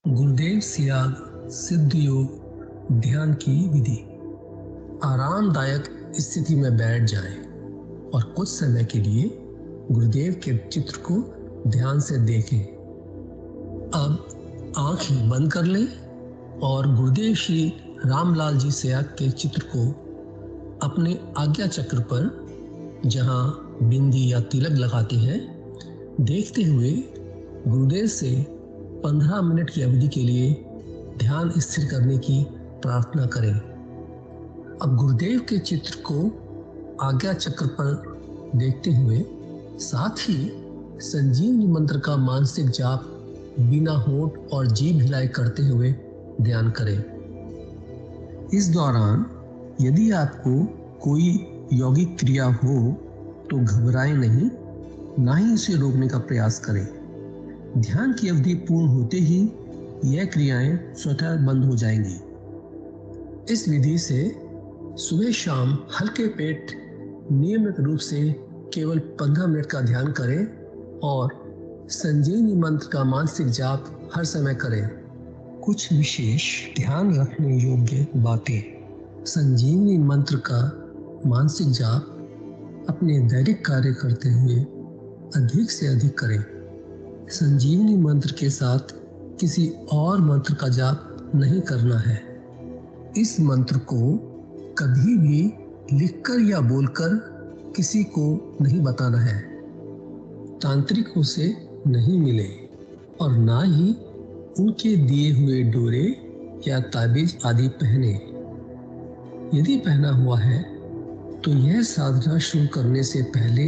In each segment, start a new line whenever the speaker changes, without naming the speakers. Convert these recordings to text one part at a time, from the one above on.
गुरुदेव सियाग सिद्ध योग ध्यान की विधि। आरामदायक स्थिति में बैठ जाएं और कुछ समय के लिए गुरुदेव के चित्र को ध्यान से देखें। अब आंखें बंद कर लें और गुरुदेव श्री रामलाल जी सियाग के चित्र को अपने आज्ञा चक्र पर, जहां बिंदी या तिलक लगाते हैं, देखते हुए गुरुदेव से 15 मिनट की अवधि के लिए ध्यान स्थिर करने की प्रार्थना करें। अब गुरुदेव के चित्र को आज्ञा चक्र पर देखते हुए साथ ही संजीवनी मंत्र का मानसिक जाप बिना होंठ और जीभ हिलाए करते हुए ध्यान करें। इस दौरान यदि आपको कोई यौगिक क्रिया हो तो घबराएं नहीं, ना ही उसे रोकने का प्रयास करें। ध्यान की अवधि पूर्ण होते ही यह क्रियाएं स्वतः बंद हो जाएंगी। इस विधि से सुबह शाम हल्के पेट नियमित रूप से केवल 15 मिनट का ध्यान करें और संजीवनी मंत्र का मानसिक जाप हर समय करें। कुछ विशेष ध्यान रखने योग्य बातें। संजीवनी मंत्र का मानसिक जाप अपने दैनिक कार्य करते हुए अधिक से अधिक करें। संजीवनी मंत्र के साथ किसी और मंत्र का जाप नहीं करना है। इस मंत्र को कभी भी लिखकर या बोलकर किसी को नहीं बताना है। तांत्रिकों से नहीं मिले और ना ही उनके दिए हुए डोरे या ताबीज आदि पहने। यदि पहना हुआ है तो यह साधना शुरू करने से पहले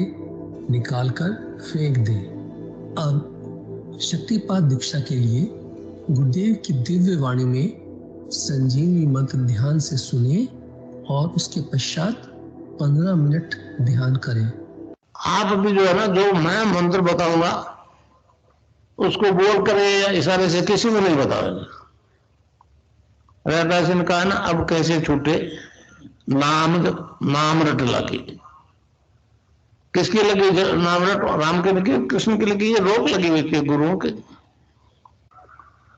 निकालकर फेंक दें। अब शक्तिपात दीक्षा के लिए गुरुदेव की दिव्य वाणी में संजीवनी मंत्र ध्यान से सुनिए और उसके पश्चात 15 मिनट ध्यान करें।
आप भी जो है ना, जो मैं मंत्र बताऊंगा उसको बोल कर या इशारे से किसी को नहीं बताओगे। रैदास ने कहा ना, अब कैसे छूटे नाम रट लगी। किसकी लगी नाम रट? राम की लगी, कृष्ण की लगी, ये रोक लगी हुई थी गुरुओं के।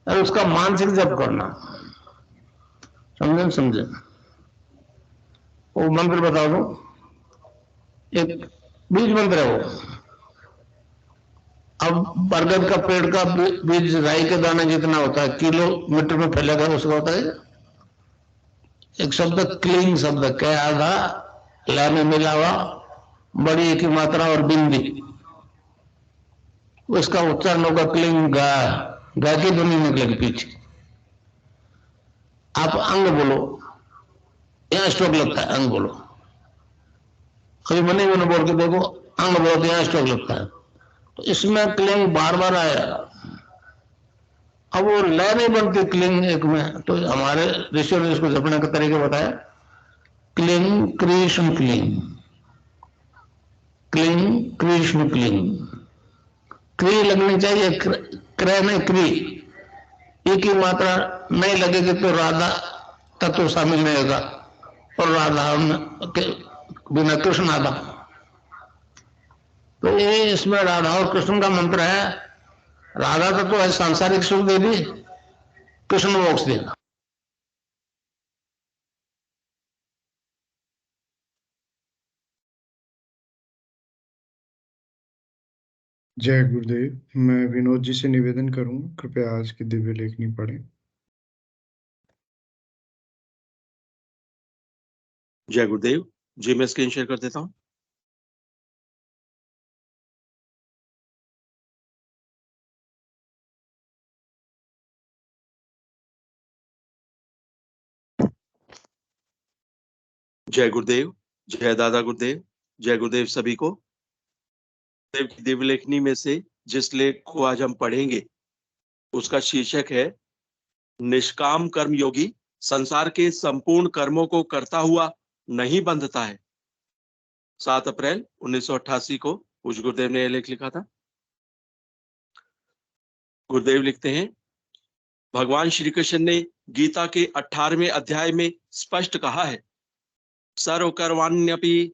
और उसका मानसिक जप करना, समझे? वो मंत्र बता दो, एक बीज मंत्र है वो। अब बरगद का पेड़ का बीज राई के दाने जितना होता है, किलोमीटर में फैलेगा, उसका होता है एक शब्द क्लींग शब्द के आधा ला में मिला हुआ बड़ी की मात्रा और बिंदी, उसका उच्चारण होगा क्लींग गा की ध्वनि निकलेगी पीछे। आप अंग बोलो, यहां स्ट्रोक लगता है, अंग बोलो। कभी मनी मैंने बोल के देखो, अंग बोलो तो यहां स्ट्रोक लगता है। तो इसमें क्लिंग बार बार आया। अब वो लय नहीं बनती क्लिंग एक में, तो हमारे ऋषियों ने इसको जपने का तरीका बताया। Cling Krishna cling, cling Krishna cling. क्री लगनी चाहिए, क्रय नहीं क्री। एक ही मात्रा नहीं लगेगी तो राधा तत्व शामिल नहीं होगा, और राधा के बिना कृष्ण आधा। तो ये इसमें राधा और कृष्ण का मंत्र है। राधा तत्व है सांसारिक सुख देवी, कृष्ण मोक्ष देगा।
जय गुरुदेव। मैं विनोद जी से निवेदन करूंगा, कृपया आज की दिव्य लेखनी पढ़ें।
जय गुरुदेव जी, मैं स्क्रीन शेयर कर देता हूं। जय गुरुदेव, जय दादा गुरुदेव, जय गुरुदेव सभी को। गुरुदेव की दिव्य लेखनी में से जिस लेख को आज हम पढ़ेंगे उसका शीर्षक है निष्काम कर्म योगी संसार के संपूर्ण कर्मों को करता हुआ नहीं बंधता है। 7 अप्रैल 1988 को पूज्य गुरुदेव ने यह लेख लिखा था। गुरुदेव लिखते हैं, भगवान श्री कृष्ण ने गीता के 18वें अध्याय में स्पष्ट कहा है, सर्वकर्माण्यपि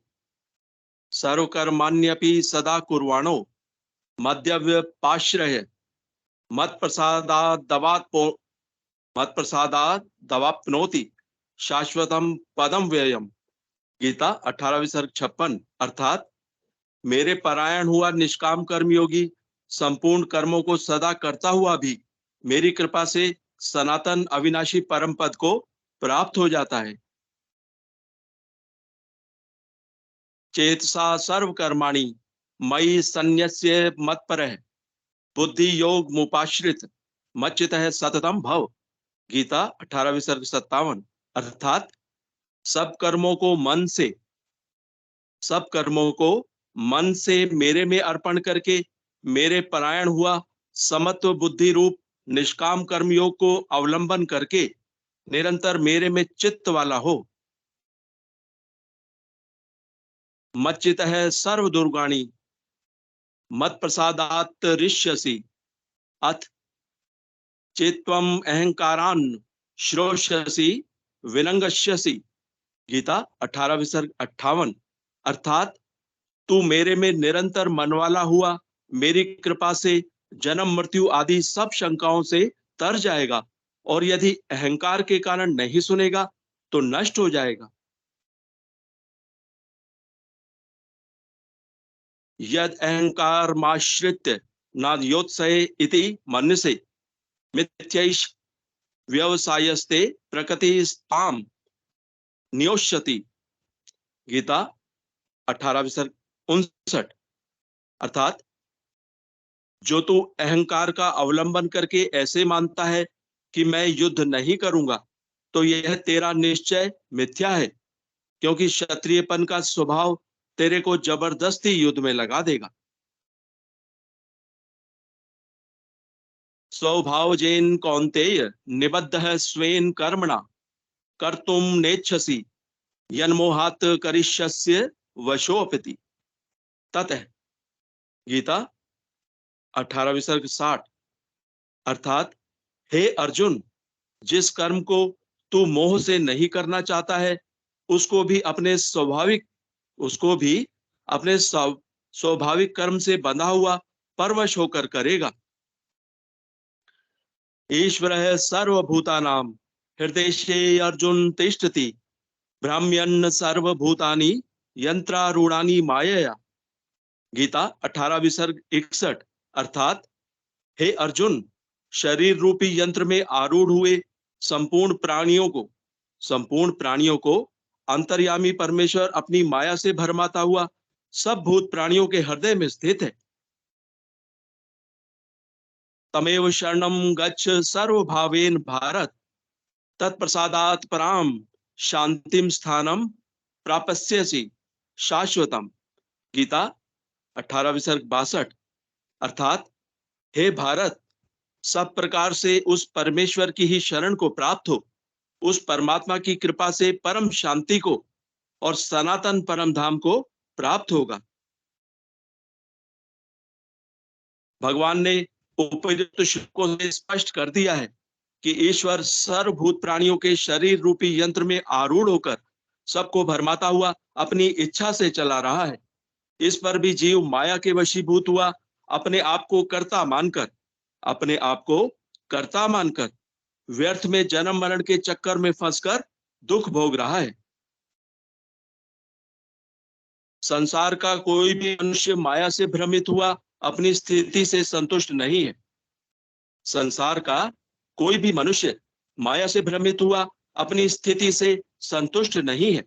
सदा कुर्वाणो मध्यव्यपाश्रय मत प्रसादात दवाप्नोति शाश्वतम पदम व्ययम। गीता 18वीं सर्ग 56। अर्थात मेरे परायण हुआ निष्काम कर्मयोगी संपूर्ण कर्मों को सदा करता हुआ भी मेरी कृपा से सनातन अविनाशी परम पद को प्राप्त हो जाता है। चेतसा सर्व कर्माणि मयि सन्न्यस्य मत्परः बुद्धि योग मुपाश्रित मच्चितः सततम भव। गीता 18वीं सर्ग 57। अर्थात सब कर्मों को मन से मेरे में अर्पण करके मेरे परायण हुआ समत्व बुद्धि रूप निष्काम कर्मयोग को अवलंबन करके निरंतर मेरे में चित्त वाला हो। मच्चितः सर्व दुर्गाणि मत प्रसादात ऋष्यसि अथ चेत्वम अहंकारान श्रोष्यसि विनंगस्यसि। गीता 18वीं सर्ग 58। अर्थात तू मेरे में निरंतर मनवाला हुआ मेरी कृपा से जन्म मृत्यु आदि सब शंकाओं से तर जाएगा, और यदि अहंकार के कारण नहीं सुनेगा तो नष्ट हो जाएगा। यद अहंकार माश्रित्य नाद्योत्सये इति मन्यसे मिथ्यैष व्यवसायस्ते प्रकृति स्ताम न्योष्यति। गीता 18वीं सर्ग 59। अर्थात जो तू अहंकार का अवलंबन करके ऐसे मानता है कि मैं युद्ध नहीं करूंगा, तो यह तेरा निश्चय मिथ्या है, क्योंकि क्षत्रियपन का स्वभाव तेरे को जबरदस्ती युद्ध में लगा देगा। स्वभावजेन कौन्तेय निबद्धः स्वेन कर्मणा कर्तुम नेच्छसि यन्मोहात् करिष्यस्य वशोऽपि ततः। गीता 18वीं सर्ग 60। अर्थात हे अर्जुन, जिस कर्म को तू मोह से नहीं करना चाहता है उसको भी अपने स्वाभाविक कर्म से बंधा हुआ परवश होकर करेगा। ईश्वरः सर्वभूतानां हृदये अर्जुन तिष्ठति भ्राम्यन् सर्वभूतानि यंत्रारूढ़ानि मायया। गीता 18वीं सर्ग 61। अर्थात हे अर्जुन, शरीर रूपी यंत्र में आरूढ़ हुए संपूर्ण प्राणियों को अंतर्यामी परमेश्वर अपनी माया से भरमाता हुआ सब भूत प्राणियों के हृदय में स्थित है। तमेव शरणं गच्छ सर्वभावेन भारत तत्प्रसादात् पराम शांतिम स्थानम प्राप्स्यसि शाश्वतम। गीता 18वीं सर्ग 62। अर्थात हे भारत, सब प्रकार से उस परमेश्वर की ही शरण को प्राप्त हो, उस परमात्मा की कृपा से परम शांति को और सनातन परम धाम को प्राप्त होगा। भगवान ने उपयुक्त श्लोकों से स्पष्ट कर दिया है कि ईश्वर सर्वभूत प्राणियों के शरीर रूपी यंत्र में आरूढ़ होकर सबको भरमाता हुआ अपनी इच्छा से चला रहा है। इस पर भी जीव माया के वशीभूत हुआ अपने आप को कर्ता मानकर व्यर्थ में जन्म मरण के चक्कर में फंसकर दुख भोग रहा है। संसार का कोई भी मनुष्य माया से भ्रमित हुआ अपनी स्थिति से संतुष्ट नहीं है। संसार का कोई भी मनुष्य माया से भ्रमित हुआ अपनी स्थिति से संतुष्ट नहीं है।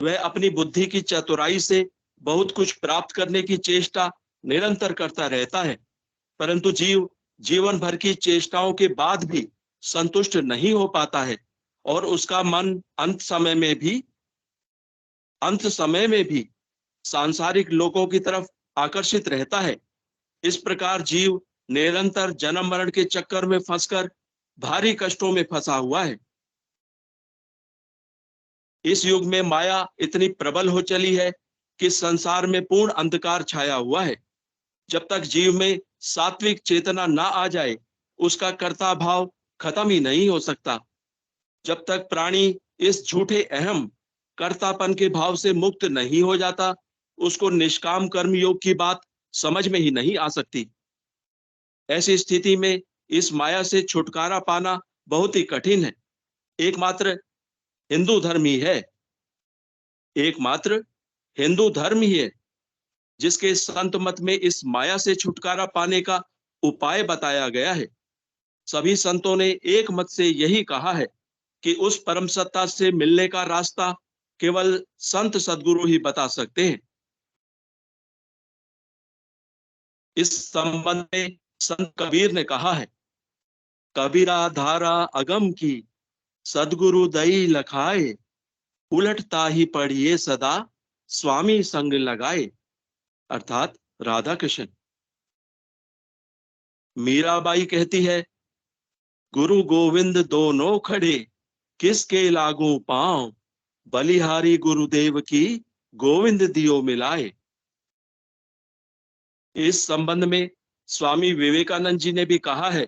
वह अपनी बुद्धि की चतुराई से बहुत कुछ प्राप्त करने की चेष्टा निरंतर करता रहता है, परंतु जीव जीवन भर की चेष्टाओं के बाद भी संतुष्ट नहीं हो पाता है और उसका मन अंत समय में भी सांसारिक लोकों की तरफ आकर्षित रहता है। इस प्रकार जीव निरंतर जन्म मरण के चक्कर में फंसकर भारी कष्टों में फंसा हुआ है। इस युग में माया इतनी प्रबल हो चली है कि संसार में पूर्ण अंधकार छाया हुआ है। जब तक जीव में सात्विक चेतना ना आ जाए उसका कर्ता भाव खत्म ही नहीं हो सकता। जब तक प्राणी इस झूठे अहम कर्तापन के भाव से मुक्त नहीं हो जाता उसको निष्काम कर्म योग की बात समझ में ही नहीं आ सकती। ऐसी स्थिति में इस माया से छुटकारा पाना बहुत ही कठिन है। एकमात्र हिंदू धर्म ही है, एकमात्र हिंदू धर्म ही है जिसके संत मत में इस माया से छुटकारा पाने का उपाय बताया गया है। सभी संतों ने एक मत से यही कहा है कि उस परम सत्ता से मिलने का रास्ता केवल संत सद्गुरु ही बता सकते हैं। इस संबंध में संत कबीर ने कहा है, कबीरा धारा अगम की सद्गुरु दई लखाए, उलटता ही पढ़िए सदा स्वामी संग लगाए। अर्थात राधा कृष्ण। मीराबाई कहती है, गुरु गोविंद दोनों खड़े किसके लागू पांव, बलिहारी गुरुदेव की गोविंद दियो मिलाए। इस संबंध में स्वामी विवेकानंद जी ने भी कहा है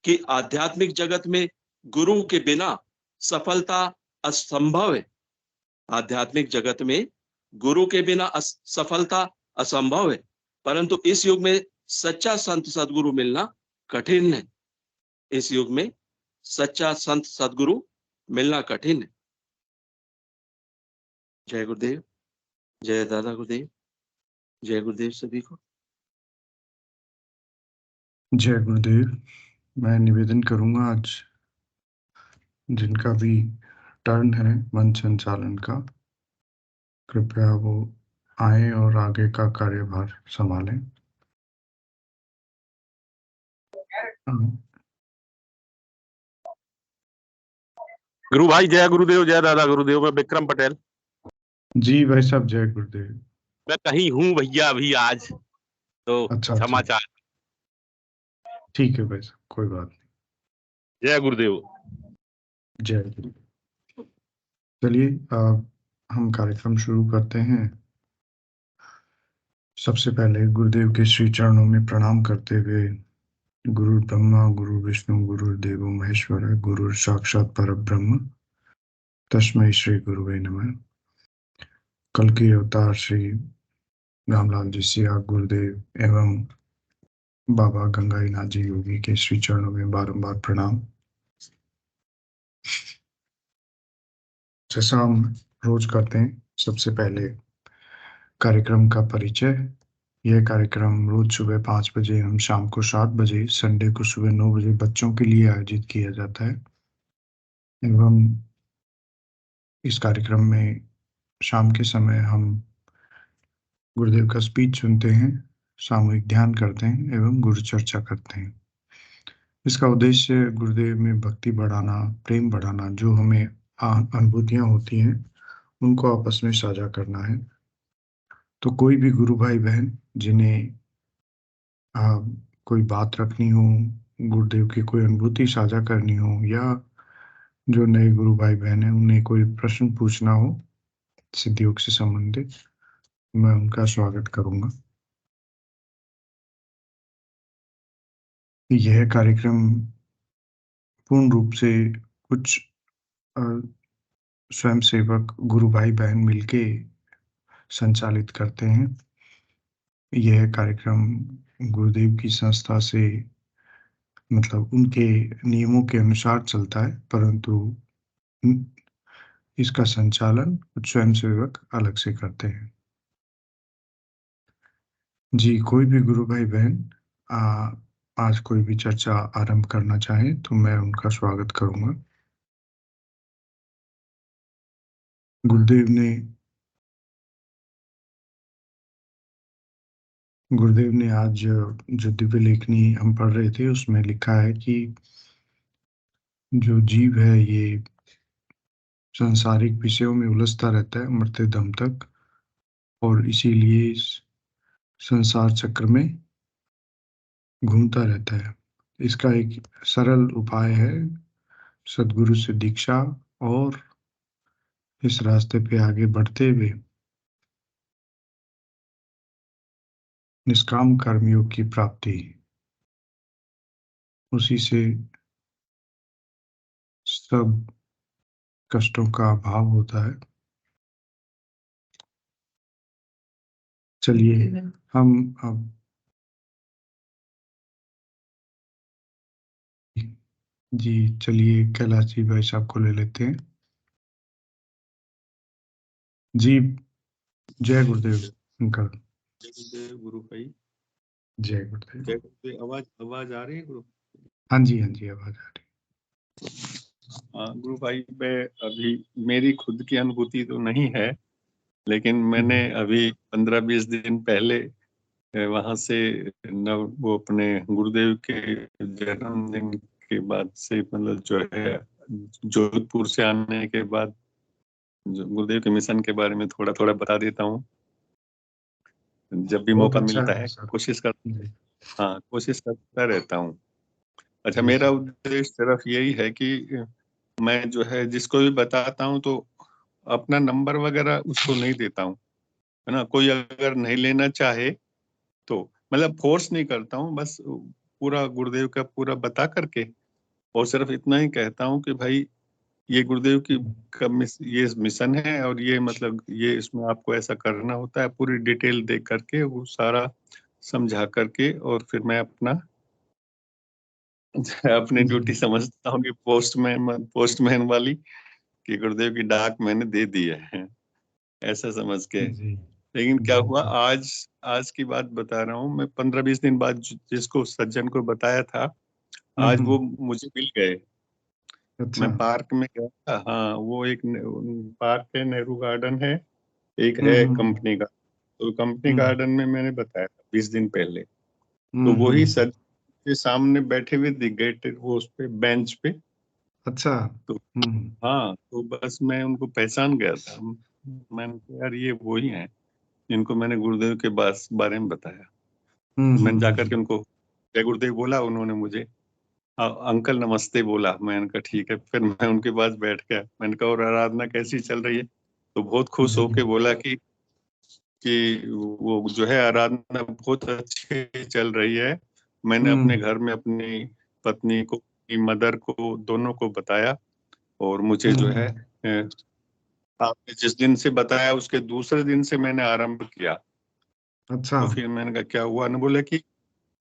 कि आध्यात्मिक जगत में गुरु के बिना सफलता असंभव है। आध्यात्मिक जगत में गुरु के बिना सफलता असंभव है, परंतु इस युग में सच्चा संत सद्गुरु मिलना कठिन है। इस युग में सच्चा संत सद्गुरु मिलना कठिन है। जय गुरुदेव, जय दादा गुरुदेव, जय गुरुदेव सभी को।
जय गुरुदेव। मैं निवेदन करूंगा आज जिनका भी टर्न है मंच संचालन का, कृपया वो आए और आगे का कार्यभार संभालें।
गुरु भाई जय गुरुदेव, जय दादा गुरुदेव। मैं विक्रम पटेल।
जी भाई साहब, जय गुरुदेव।
मैं कहीं हूँ भैया अभी आज, तो
अच्छा
क्षमा
अच्छा,
चाह।
ठीक है भाई साहब, कोई बात नहीं।
जय गुरुदेव।
जय गुरुदेव। चलिए हम कार्यक्रम शुरू करते हैं। सबसे पहले गुरुदेव के श्री चरणों में प्रणाम करते हुए, गुरु ब्रह्मा गुरु विष्णु गुरु देवो महेश्वर गुरु साक्षात परब्रह्म तस्मै श्री गुरुवे नमः। कल के अवतार श्री रामलाल जी सिया गुरुदेव एवं बाबा गंगाईनाथ जी योगी के श्री चरणों में बारंबार प्रणाम। जैसा हम रोज करते हैं, सबसे पहले कार्यक्रम का परिचय। यह कार्यक्रम रोज सुबह 5 बजे एवं शाम को 7 बजे, संडे को सुबह 9 बजे बच्चों के लिए आयोजित किया जाता है। एवं इस कार्यक्रम में शाम के समय हम गुरुदेव का स्पीच सुनते हैं, सामूहिक ध्यान करते हैं एवं गुरु चर्चा करते हैं। इसका उद्देश्य गुरुदेव में भक्ति बढ़ाना, प्रेम बढ़ाना, जो हमें अनुभूतियां होती हैं उनको आपस में साझा करना है। तो कोई भी गुरु भाई बहन जिन्हें कोई बात रखनी हो, गुरुदेव की कोई अनुभूति साझा करनी हो, या जो नए गुरु भाई बहन हैं उन्हें कोई प्रश्न पूछना हो सिद्धियोग से संबंधित, मैं उनका स्वागत करूंगा। यह कार्यक्रम पूर्ण रूप से कुछ स्वयंसेवक गुरु भाई बहन मिलके संचालित करते हैं। यह कार्यक्रम गुरुदेव की संस्था से, मतलब उनके नियमों के अनुसार चलता है, परंतु इसका संचालन कुछ स्वयंसेवक अलग से करते हैं। जी, कोई भी गुरु भाई बहन आज कोई भी चर्चा आरंभ करना चाहे तो मैं उनका स्वागत करूंगा। गुरुदेव ने आज जो दिव्य लेखनी हम पढ़ रहे थे उसमें लिखा है कि जो जीव है ये सांसारिक विषयों में उलझता रहता है मरते दम तक, और इसीलिए इस संसार चक्र में घूमता रहता है। इसका एक सरल उपाय है सद्गुरु से दीक्षा, और इस रास्ते पे आगे बढ़ते हुए निष्काम कर्मयोग की प्राप्ति, उसी से सब कष्टों का अभाव होता है। चलिए हम अब जी चलिए कैलाश जी भाई साहब को ले लेते हैं। जी जय गुरुदेव अंकल।
जय गुरुदेव गुरु भाई।
जय गुरुदेव।
जय गुरुदेव। आवाज आवाज आ रही है गुरु?
हाँ जी आवाज आ रही।
हाँ गुरु भाई, मैं अभी मेरी खुद की अनुभूति तो नहीं है, लेकिन मैंने अभी 15-20 दिन पहले वहां से वो अपने गुरुदेव के जन्मदिन के बाद से, मतलब जो है जोधपुर से आने के बाद गुरुदेव के मिशन के बारे में थोड़ा थोड़ा बता देता हूँ जब भी
बहुत
मौका
अच्छा
मिलता
है
है।
सर।
कोशिश कर
जी
हाँ, कोशिश करता रहता हूँ। अच्छा,
जी
मेरा
सर।
उद्देश्य सिर्फ यही है कि मैं जो है जिसको भी बताता हूँ तो अपना नंबर वगैरह उसको नहीं देता हूँ, है ना। कोई अगर नहीं लेना चाहे तो मतलब फोर्स नहीं करता हूँ, बस पूरा गुरुदेव का पूरा बता करके और सिर्फ इतना ही कहता हूँ कि भाई ये गुरुदेव की ये मिशन है और ये मतलब ये इसमें आपको ऐसा करना होता है, पूरी डिटेल दे करके वो सारा समझा करके, और फिर मैं अपना अपनी
जी
ड्यूटी समझता हूँ कि पोस्टमैन वाली, कि गुरुदेव की डाक मैंने दे दी है, ऐसा समझ के।
जी
लेकिन क्या
जी
हुआ,
जी।
आज आज की बात बता रहा हूँ मैं। 15-20 दिन बाद जिसको सज्जन को बताया था, आज वो मुझे मिल गए।
अच्छा।
मैं पार्क में गया था। हाँ, वो एक पार्क है, नेहरू गार्डन है, एक है
हम्म।
कंपनी का। तो कंपनी
हम्म
गार्डन में मैंने बताया था 20 दिन पहले। तो वही
हम्म।
सर के सामने बैठे हुए दिख गए वो उस पे बेंच पे।
अच्छा।
तो
हम्म
हाँ, तो बस मैं उनको पहचान गया था। मैंने कहा, यार ये वही हैं जिनको मैंने गुरुदेव के बारे में बताया। तो मैंने जाकर के उनको जय गुरुदेव बोला, उन्होंने मुझे अंकल नमस्ते बोला। मैंने कहा ठीक है। फिर मैं उनके पास बैठ गया। मैंने कहा, और आराधना कैसी चल रही है? तो बहुत खुश
जी
होके बोला कि वो जो है आराधना बहुत अच्छी चल रही है। मैंने अपने घर में अपनी पत्नी को, अपनी मदर को, दोनों को बताया, और मुझे जो है आपने जिस दिन से बताया उसके दूसरे दिन से मैंने आरंभ किया।
अच्छा।
तो फिर मैंने कहा क्या हुआ? ने बोला कि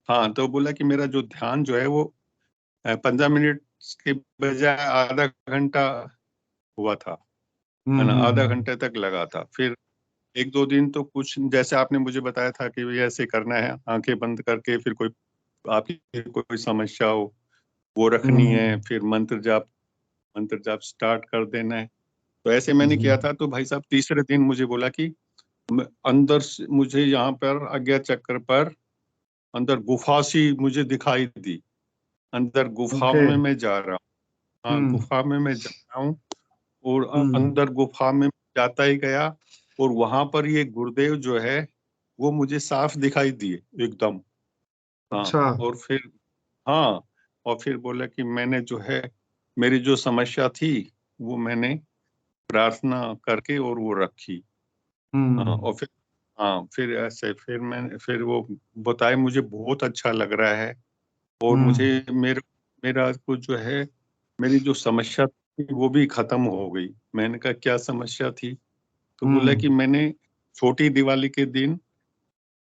हाँ, तो बोला कि मेरा जो ध्यान जो है वो 15 मिनट के बजाय आधा घंटा हुआ था, है ना। आधा घंटे तक लगा था। फिर 1-2 दिन तो कुछ जैसे आपने मुझे बताया था कि ये ऐसे करना है, आंखें बंद करके, फिर कोई आपकी कोई समस्या हो वो रखनी है, फिर मंत्र जाप स्टार्ट कर देना है। तो ऐसे मैंने
जी
किया था। तो भाई साहब तीसरे दिन मुझे बोला कि अंदर से मुझे यहाँ पर आज्ञा चक्र पर अंदर गुफा सी मुझे दिखाई दी। अंदर गुफा
ओके।
में मैं जा रहा हूँ। हाँ, गुफा में मैं जा रहा हूँ, और
हम्म।
अंदर गुफा में जाता ही गया, और वहां पर ये गुरुदेव जो है वो मुझे साफ दिखाई दिए एकदम। हाँ,
अच्छा।
और फिर हाँ, और फिर बोला कि मैंने जो है मेरी जो समस्या थी वो मैंने प्रार्थना करके और वो रखी। हाँ, और फिर हाँ, फिर ऐसे फिर वो बताए, मुझे बहुत अच्छा लग रहा है। और मुझे मेरा कुछ जो है मेरी जो समस्या थी वो भी खत्म हो गई। मैंने कहा क्या समस्या थी? तो बोला कि मैंने छोटी दिवाली के दिन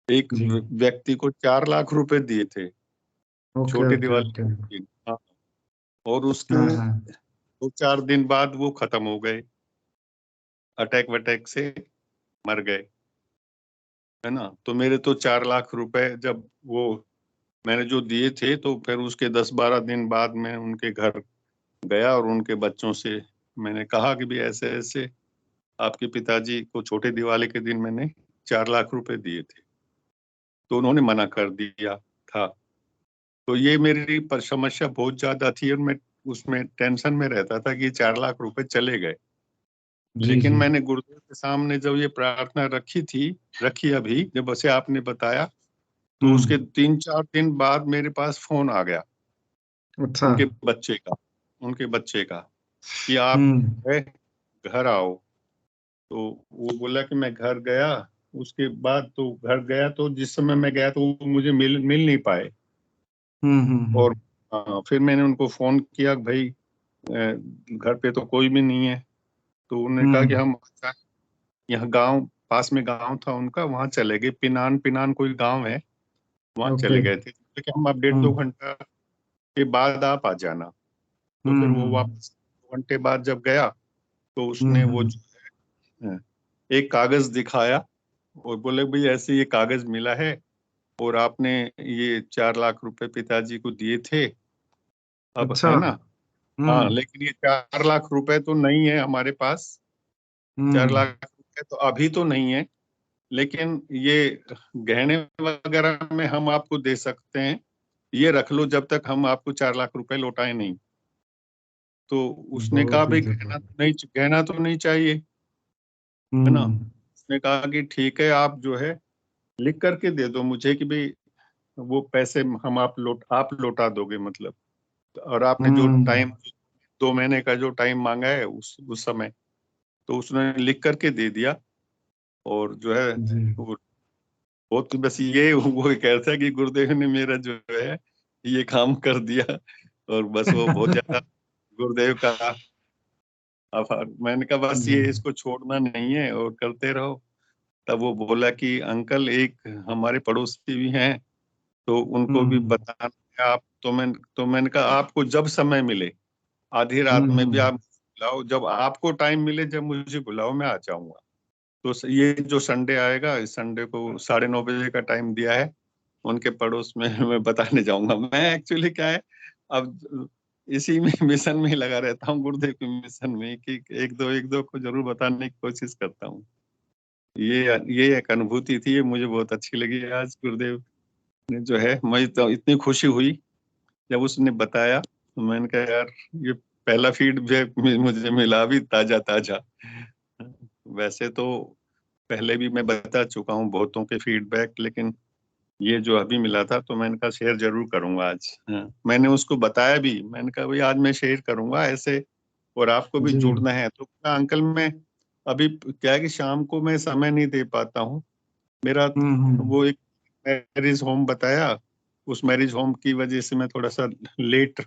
एक
जी
व्यक्ति को 4 लाख रुपए दिए थे,
ओके
छोटी
ओके
दिवाली
ओके।
के दिन। हाँ, और उसके
हाँ हाँ
2-4 दिन बाद वो खत्म हो गए, अटैक वटैक से मर गए, है ना। तो मेरे तो 4 लाख रुपए जब वो मैंने जो दिए थे, तो फिर उसके 10-12 दिन बाद मैं उनके घर गया और उनके बच्चों से मैंने कहा कि भी ऐसे ऐसे आपके पिताजी को छोटे दिवाली के दिन मैंने 4 लाख रुपए दिए थे। तो उन्होंने मना कर दिया था। तो ये मेरी समस्या बहुत ज्यादा थी, और मैं उसमें टेंशन में रहता था कि 4 लाख रुपए चले गए।
जी
लेकिन
जी।
मैंने गुरुदेव के सामने जब ये प्रार्थना रखी अभी जब उसे आपने बताया, तो उसके 3-4 दिन बाद मेरे पास फोन आ गया
अच्छा।
उनके बच्चे का उनके बच्चे का कि आप
हम्म
है घर आओ। तो वो बोला कि मैं घर गया। उसके बाद तो घर गया, तो जिस समय मैं गया तो वो मुझे मिल नहीं पाए। और फिर मैंने उनको फोन किया कि भाई घर पे तो कोई भी नहीं है। तो उन्होंने कहा कि हम यहाँ गांव, पास में गांव था उनका, वहां चले गए। पिनान पिनान कोई गांव है, वहां
ओके।
चले गए थे। तो हम अब 1.5-2 घंटा के बाद आप आ जाना। तो फिर वो वापस 2 घंटे बाद जब गया तो उसने वो जो है, एक कागज दिखाया और बोले भाई ऐसे ये कागज मिला है और आपने ये 4 लाख रुपए पिताजी को दिए थे, अब
अच्छा।
है ना। हाँ, लेकिन ये 4 लाख रुपए तो नहीं है हमारे पास, 4 लाख रुपए तो अभी तो नहीं है, लेकिन ये गहने वगैरह में हम आपको दे सकते हैं, ये रख लो जब तक हम आपको 4 लाख रुपए लौटाए नहीं। तो उसने कहा
बहुत ही
भाई
जबरदस्त।
गहना तो नहीं चाहिए, है ना। उसने कहा कि ठीक है, आप जो है लिख करके दे दो मुझे कि भाई वो पैसे हम आप लौटा दोगे, मतलब। और आपने जो टाइम 2 महीने का जो टाइम मांगा है उस समय, तो उसने लिख करके दे दिया। और जो है वो बहुत, बस ये वो कहता है कि गुरुदेव ने मेरा जो है ये काम कर दिया, और बस वो बहुत ज्यादा गुरुदेव का आभार। मैंने कहा बस ये इसको छोड़ना नहीं है और करते रहो। तब वो बोला कि अंकल एक हमारे पड़ोसी भी हैं, तो उनको भी बताना है आप। तो मैंने कहा आपको जब समय मिले, आधी रात में भी आप बुलाओ, जब आपको टाइम मिले, जब मुझे बुलाओ, मैं आ जाऊंगा। तो ये जो संडे आएगा, इस संडे को 9:30 बजे का टाइम दिया है, उनके पड़ोस में मैं बताने जाऊंगा। मैं एक्चुअली क्या है, अब इसी में मिशन में ही लगा रहता हूँ, गुरुदेव के मिशन में, कि एक दो को जरूर बताने की कोशिश करता हूँ। ये एक अनुभूति थी, ये मुझे बहुत अच्छी लगी आज। गुरुदेव ने जो है, मुझे तो इतनी खुशी हुई जब उसने बताया, तो मैंने कहा यार ये पहला फीडबैक मुझे मिला भी ताजा ताजा। वैसे तो पहले भी मैं बता चुका हूँ बहुतों के फीडबैक, लेकिन ये जो अभी मिला था तो मैंने कहा शेयर जरूर करूंगा आज। मैंने उसको बताया भी, मैंने कहा भाई आज मैं शेयर करूंगा ऐसे, और आपको भी जुड़ना है। तो अंकल मैं अभी क्या है कि शाम को मैं समय नहीं दे पाता हूँ, मेरा वो एक मैरिज होम बताया, उस मैरिज होम की वजह से मैं थोड़ा सा लेट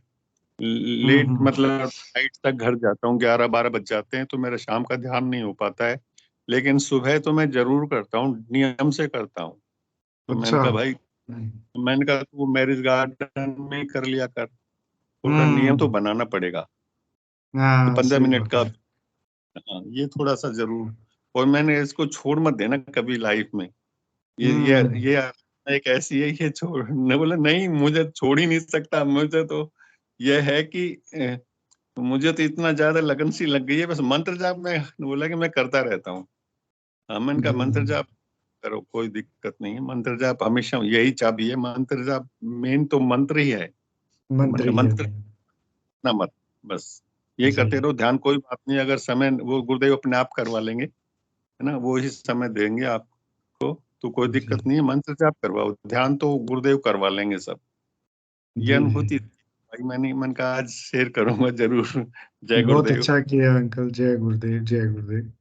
मतलब नाइट तक घर जाता हूँ, 11-12 बज जाते हैं, तो मेरा शाम का ध्यान नहीं हो पाता है। लेकिन सुबह तो मैं जरूर करता हूँ, नियम से करता हूँ। तो मैंने कहा भाई, मैंने कहा वो मैरिज गार्डन में ही कर लिया कर, थोड़ा नियम तो बनाना पड़ेगा। तो 15 मिनट का, हाँ, ये थोड़ा सा जरूर। और मैंने इसको छोड़ मत देना कभी लाइफ में, ये एक ऐसी है, ये छोड़ न, बोला नहीं मुझे छोड़ ही नहीं सकता। मुझे तो ये है कि मुझे तो इतना ज्यादा लगन सी लग गई है, बस मंत्र जाप में बोला कि मैं करता रहता हूँ। हाँ, मैंने कहा मंत्र जाप करो, कोई दिक्कत नहीं है, मंत्र जाप हमेशा यही चाबी है, मंत्र जाप मेन तो मंत्र ही है। मंत्र ना मत, बस ये करते रहो, ध्यान कोई बात नहीं, अगर समय वो गुरुदेव अपने आप करवा लेंगे, है ना, वो ही समय देंगे आपको, तो कोई दिक्कत नहीं है। मंत्र जाप करवाओ, ध्यान तो गुरुदेव करवा लेंगे सब। ये अनुभूति भाई मन का आज शेयर करूंगा जरूर। जय
बहुत
गुरुदेव।
अच्छा किया अंकल। जय गुरुदेव, जय गुरुदेव।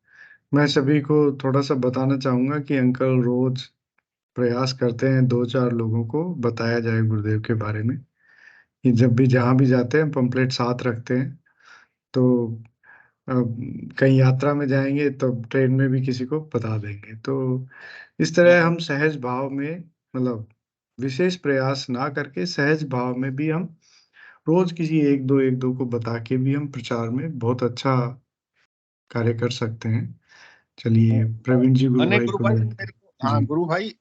मैं सभी को थोड़ा सा बताना चाहूंगा कि अंकल रोज प्रयास करते हैं 2-4 लोगों को बताया जाए गुरुदेव के बारे में, कि जब भी जहाँ भी जाते हैं पंपलेट साथ रखते हैं। तो कहीं यात्रा में जाएंगे तो ट्रेन में भी किसी को बता देंगे। तो इस तरह हम सहज भाव में, मतलब विशेष प्रयास ना करके सहज भाव में भी हम रोज किसी एक दो को बता के भी हम प्रचार में बहुत अच्छा कार्य कर सकते हैं। चलिए प्रवीण जी, गुरु
अने
भाई
गुरु
को
भाई
मिलते
मेरे
हैं।
को, हाँ
जी।
गुरु भाई,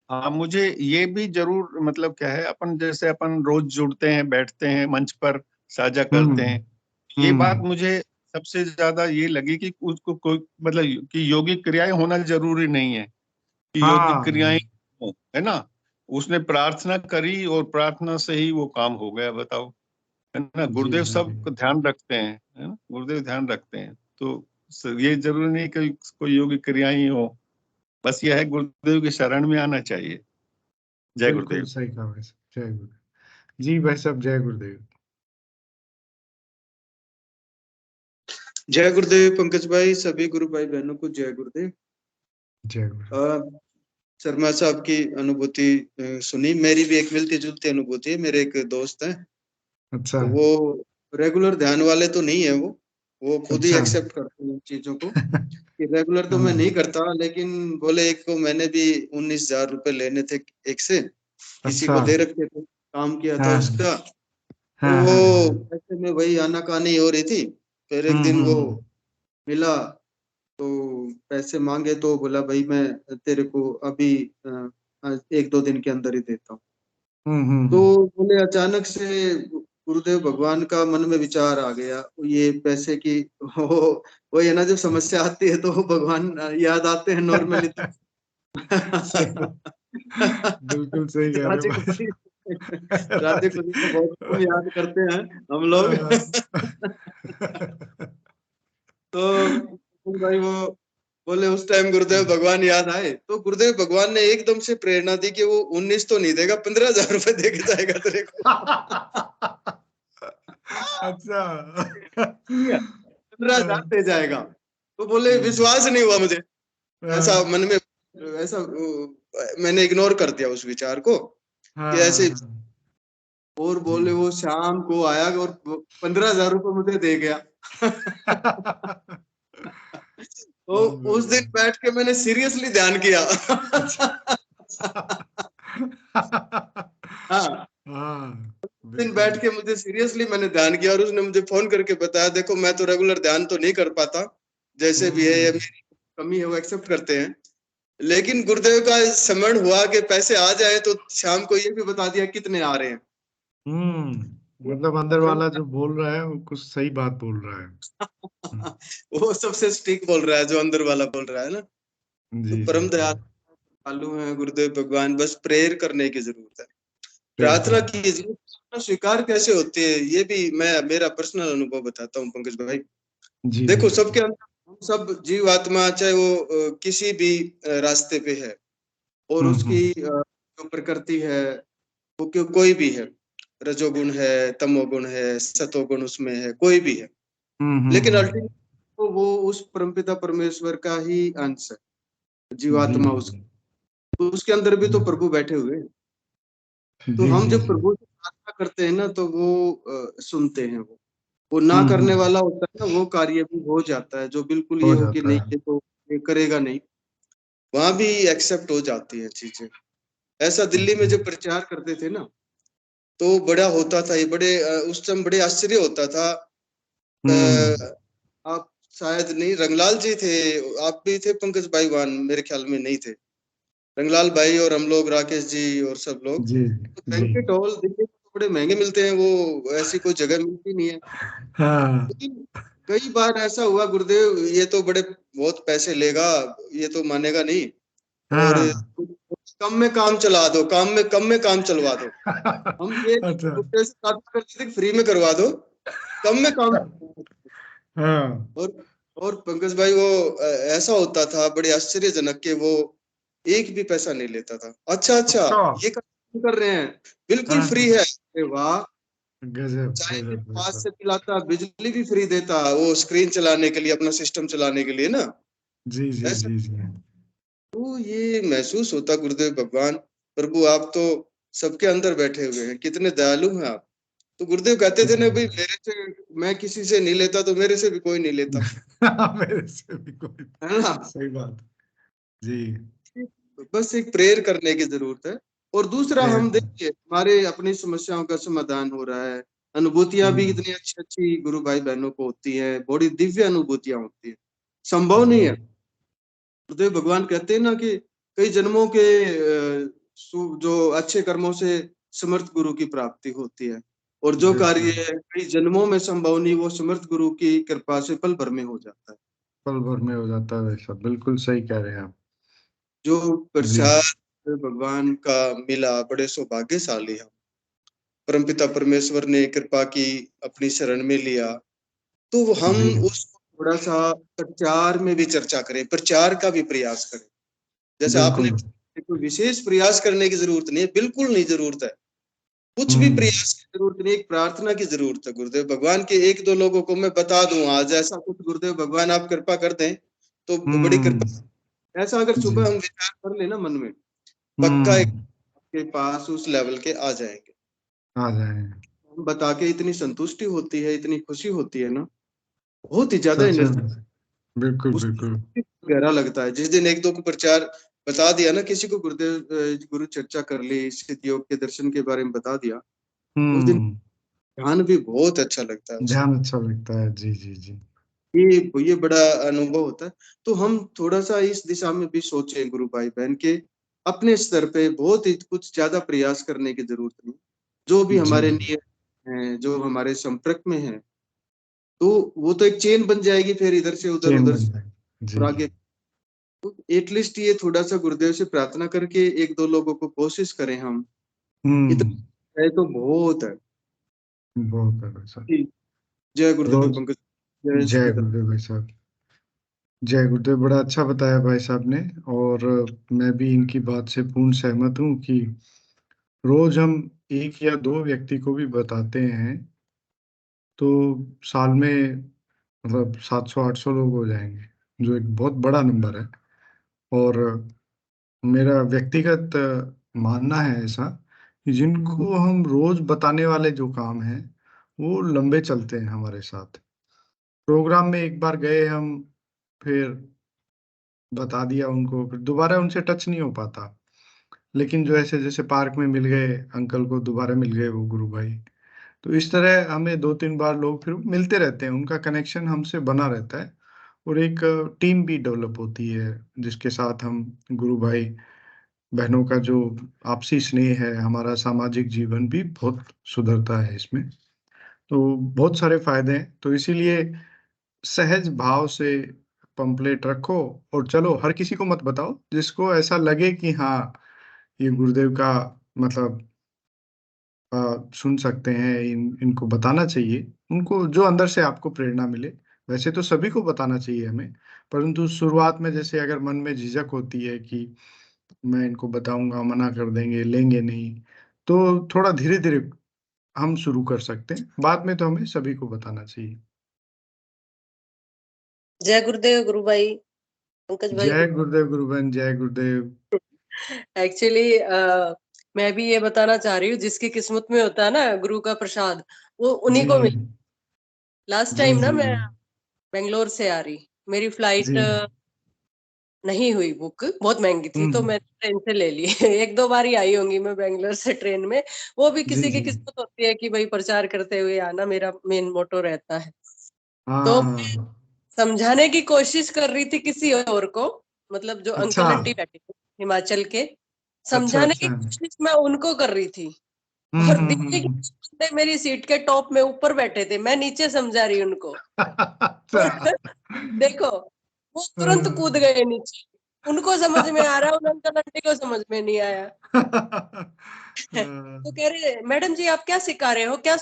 हाँ मुझे ये भी जरूर, मतलब क्या है, अपन जैसे अपन रोज जुड़ते हैं, बैठते हैं मंच पर, साझा करते हैं, ये बात
हम्म।
मुझे सबसे ज्यादा ये लगी कि उसको कोई, मतलब कि योगिक क्रियाएं होना जरूरी नहीं है, कि योगिक
हाँ
क्रियाएं हो, है ना। उसने प्रार्थना करी और प्रार्थना से ही वो काम हो गया, बताओ, है ना।
जी
गुरुदेव
जी
सब ध्यान रखते हैं, है ना, गुरुदेव ध्यान रखते हैं। तो ये जरूरी नहीं कि कोई योगिक क्रियाएं ही हो, बस यह है गुरुदेव की शरण में आना चाहिए। जय
बिल्कुल
गुरुदेव।
सही कहा भाई साहब। जय गुरुदेव जी। भाई साहब, जय गुरुदेव।
जय गुरुदेव पंकज भाई, सभी गुरु भाई बहनों को जय गुरुदेव।
जय गुरुदेव।
शर्मा साहब की अनुभूति सुनी, मेरी भी एक मिलती जुलती अनुभूति है। मेरे एक दोस्त है,
अच्छा।
तो वो रेगुलर ध्यान वाले तो नहीं है, वो खुद ही
अच्छा।
एक्सेप्ट करते हैं चीजों को कि रेगुलर तो मैं नहीं
हाँ।
करता, लेकिन बोले एक को मैंने भी 19,000 रुपए लेने थे एक से, किसी
अच्छा।
को दे रखे थे, काम किया था
हाँ
उसका। तो
हाँ,
वो ऐसे में वही आनाकानी हो रही थी। फिर एक दिन वो मिला तो पैसे मांगे तो बोला भाई मैं तेरे को अभी 1-2 दिन के अंदर ही देता हूँ। तो बोले अचानक से गुरुदेव भगवान का मन में विचार आ गया ये पैसे की वो है ना, जब समस्या आती है तो भगवान याद आते हैं नॉर्मली।
बिल्कुल सही कह रहे
राधे
हो
को
भाई।
राधे को तो बहुत कम याद करते हैं हम लोग। तो भाई वो बोले उस टाइम गुरुदेव भगवान याद आए तो गुरुदेव भगवान ने एकदम से प्रेरणा दी कि वो 19 तो नहीं देगा, 15,000 रुपए दे के जाएगा तेरे को।
अच्छा।
15,000 दे जाएगा। तो बोले विश्वास नहीं हुआ मुझे, ऐसा मन में ऐसा मैंने इग्नोर कर दिया उस विचार को कि ऐसे। और बोले वो शाम को आया और 15,000 रुपए मुझे दे गया। तो उस दिन बैठ के मैंने सीरियसली ध्यान किया। हाँ, उस दिन बैठ के मुझे सीरियसली मैंने ध्यान किया और उसने मुझे फोन करके बताया देखो मैं तो रेगुलर ध्यान तो नहीं कर पाता, जैसे भी है ये मेरी कमी है वो एक्सेप्ट करते हैं, लेकिन गुरुदेव का स्मरण हुआ कि पैसे आ जाए तो शाम को ये भी बता दिया कितने आ रहे हैं।
मतलब अंदर वाला जो बोल रहा है वो कुछ सही बात बोल रहा है।
वो सबसे स्टिक बोल रहा है जो अंदर वाला बोल रहा है ना। तो
जी
परम
जी
दयालु है गुरुदेव भगवान, बस प्रेयर करने की जरूरत है,
प्रेयर
प्रार्थना
करना।
कीजिए। प्रार्थना स्वीकार कैसे होती है ये भी मैं मेरा पर्सनल अनुभव बताता हूँ पंकज भाई।
जी
देखो
जी
सबके अंदर हम सब जीव आत्मा चाहे वो किसी भी रास्ते पे है और उसकी जो प्रकृति है वो कोई भी है, रजोगुण है, तमोगुण है, सतोगुण उसमें है, कोई भी है, लेकिन अल्टीमेटली तो वो उस परमपिता परमेश्वर का ही अंश है,
जी
जीवात्मा
जी
उसका। तो उसके अंदर भी तो प्रभु बैठे हुए हैं। तो
जी
हम
जी
जब
जी
प्रभु से प्रार्थना करते हैं ना तो वो सुनते हैं, वो ना करने वाला होता है ना वो कार्य भी हो जाता है, जो बिल्कुल ये
हो
हो कि
जाता
नहीं
है।
ये तो ये करेगा नहीं, वहां भी एक्सेप्ट हो जाती है चीजें। ऐसा दिल्ली में जब प्रचार करते थे ना तो बड़ा होता था ये, बड़े उस समय बड़े आश्चर्य होता था। आप शायद नहीं, रंगलाल जी थे, आप भी थे पंकज भाई, वान मेरे ख्याल में नहीं थे, रंगलाल भाई और हम लोग, राकेश जी और सब लोग।
जी
तो
जी
बैंकेट हॉल दिल्ली में तो बड़े महंगे मिलते हैं, वो ऐसी कोई जगह मिलती नहीं है।
हाँ
लेकिन कई बार ऐसा हुआ गुरुदेव ये तो बड़े बहुत पैसे लेगा, ये तो मानेगा नहीं, और
हाँ।
कम में काम चला दो, कम में काम चलवा दो। हम ये
अच्छा।
गुरुदेव से प्रार्थना करते थे फ्री में करवा दो, कम में काम।
हाँ।
और और पंकज भाई वो ऐसा होता था बड़े आश्चर्यजनक के वो एक भी पैसा नहीं लेता था। अच्छा अच्छा,
अच्छा।
ये काम कर रहे हैं, बिल्कुल
हाँ
फ्री है, अरे वाह।
गजब
चाय भी
गजब
पास
गजब।
से पिलाता, बिजली भी फ्री देता, वो स्क्रीन चलाने के लिए, अपना सिस्टम चलाने के लिए ना।
जी जी
ऐसा
जी जी
तो ये महसूस होता गुरुदेव भगवान, प्रभु आप तो सबके अंदर बैठे हुए हैं, कितने दयालु हैं आप। तो गुरुदेव कहते थे ना भाई मेरे से, मैं किसी से नहीं लेता तो मेरे से भी कोई नहीं लेता,
मेरे से भी कोई।
है ना।
सही बात। जी।
बस एक प्रेयर करने की जरूरत है। और दूसरा
प्रेयर।
हम देखिए हमारे अपनी समस्याओं का समाधान हो रहा है, अनुभूतियां भी इतनी अच्छी अच्छी गुरु भाई बहनों को होती है, बड़ी दिव्य अनुभूतियां होती है, संभव नहीं है। गुरुदेव भगवान कहते हैं ना कि कई जन्मों के जो अच्छे कर्मों से समर्थ गुरु की प्राप्ति होती है, और जो
बिल्कुल
कार्य कई जन्मों में संभव नहीं वो समर्थ गुरु की कृपा से पल भर में हो जाता है।
पल भर में हो जाता है वैसा, बिल्कुल सही कह रहे हैं आप।
जो
जी
प्रसाद भगवान का मिला, बड़े सौभाग्यशाली हम, परमपिता परमेश्वर ने कृपा की, अपनी शरण में लिया, तो हम
जी
उसको थोड़ा सा प्रचार में भी चर्चा करें, प्रचार का भी प्रयास करें। जैसे आपने
बिल्कुल।
कोई विशेष प्रयास करने की जरूरत नहीं है, बिल्कुल नहीं जरूरत है, कुछ भी प्रयास की जरूरत नहीं, एक प्रार्थना की जरूरत है। गुरुदेव भगवान के एक दो लोगों को मैं बता दूं आज ऐसा कुछ, गुरुदेव भगवान आप कृपा कर दें तो बड़ी कृपा। ऐसा अगर
जी।
सुबह हम विचार कर लेना मन में, पक्का एक के पास उस लेवल के आ जाएंगे।
आ जाए।
हम बता के इतनी संतुष्टि होती है, इतनी खुशी होती है ना, बहुत ही ज्यादा
सच
एनर्जी,
में। बिल्कुल
उस
बिल्कुल।
गहरा लगता है। जिस दिन एक दो को प्रचार बता दिया ना, किसी को गुरुदेव गुरु चर्चा कर ली, सिद्ध योग के दर्शन के बारे में बता दिया, उस दिन ध्यान भी बहुत अच्छा लगता है।
ध्यान अच्छा लगता है, जी जी जी।
ये बड़ा अनुभव होता है। तो हम थोड़ा सा इस दिशा में भी सोचें गुरु भाई बहन के, अपने स्तर पे बहुत ही कुछ ज्यादा प्रयास करने की जरूरत नहीं। जो भी
जी
हमारे
जी,
नियत हैं, जो हमारे संपर्क में है, तो वो तो एक चेन बन जाएगी, फिर इधर से उधर,
चेन
उधर
बन
से
जाए,
और
जी
आगे। तो एटलीस्ट ये थोड़ा सा गुरुदेव से प्रार्थना करके एक दो लोगों को कोशिश करें हम,
हम्म।
इतना है तो बहुत है।
बहुत है भाई साहब।
जय गुरुदेव
रोज,
पंकज, जय
जय
श्री
गुरुदेव भाई साहब, जय गुरुदेव। बड़ा अच्छा बताया भाई साहब ने। और मैं भी इनकी बात से पूर्ण सहमत हूँ कि रोज हम एक या दो व्यक्ति को भी बताते हैं तो साल में मतलब 700-800 लोग हो जाएंगे, जो एक बहुत बड़ा नंबर है। और मेरा व्यक्तिगत मानना है ऐसा कि जिनको हम रोज बताने वाले जो काम हैं वो लंबे चलते हैं हमारे साथ। प्रोग्राम में एक बार गए हम, फिर बता दिया उनको, फिर दोबारा उनसे टच नहीं हो पाता। लेकिन जो ऐसे जैसे पार्क में मिल गए अंकल को, दोबारा मिल गए वो गुरु भाई, तो इस तरह हमें 2-3 बार लोग फिर मिलते रहते हैं, उनका कनेक्शन हमसे बना रहता है। और एक टीम भी डेवलप होती है जिसके साथ हम गुरु भाई बहनों का जो आपसी स्नेह है, हमारा सामाजिक जीवन भी बहुत सुधरता है इसमें। तो बहुत सारे फायदे हैं, तो इसीलिए सहज भाव से पंपलेट रखो और चलो। हर किसी को मत बताओ, जिसको ऐसा लगे कि हाँ ये गुरुदेव का मतलब सुन सकते हैं, इनको बताना चाहिए, उनको जो अंदर से आपको प्रेरणा मिले। वैसे तो सभी को बताना चाहिए हमें, परंतु शुरुआत में जैसे अगर मन में झिझक होती है कि मैं इनको बताऊंगा, मना कर देंगे, लेंगे नहीं, तो थोड़ा धीरे धीरे हम शुरू कर सकते हैं। बाद में तो हमें सभी को बताना चाहिए।
जय गुरुदेव गुरु भाई, पंकज भाई।
जय गुरुदेव गुरु बहन, जय गुरुदेव।
एक्चुअली मैं भी ये बताना चाह रही हूँ, जिसकी किस्मत में होता है ना गुरु का प्रसाद, वो उन्हीं
जी
को मिल। लास्ट
जी
टाइम ना
जी
मैं बेंगलोर से आ रही, मेरी फ्लाइट
जी।
नहीं हुई बुक, बहुत महंगी थी, तो
हम्म।
मैं ट्रेन से ले ली। एक दो बार ही आई होंगी मैं बेंगलोर से ट्रेन में। वो भी
जी
किसी की
जी।
किस्मत होती है कि भाई प्रचार करते हुए आना, मेरा मेन मोटो रहता है। तो
हाँ।
समझाने की कोशिश कर रही थी किसी और को, मतलब जो
अच्छा
अंकल आंटी बैठे थे हिमाचल के,
अच्छा
समझाने की
अच्छा।
कोशिश मैं उनको कर रही थी। और दिल्ली के
हम्म।
बंदे मेरी सीट के टॉप में ऊपर बैठे थे, मैं नीचे समझा रही उनको। और
अच्छा।
देखो, वो तुरंत कूद गए नीचे। उनको समझ में आ रहा है, उन अंकल आंटी को समझ में नहीं आया। तो कह रहे, मैडम जी आप क्या सिखा रहे हो, क्या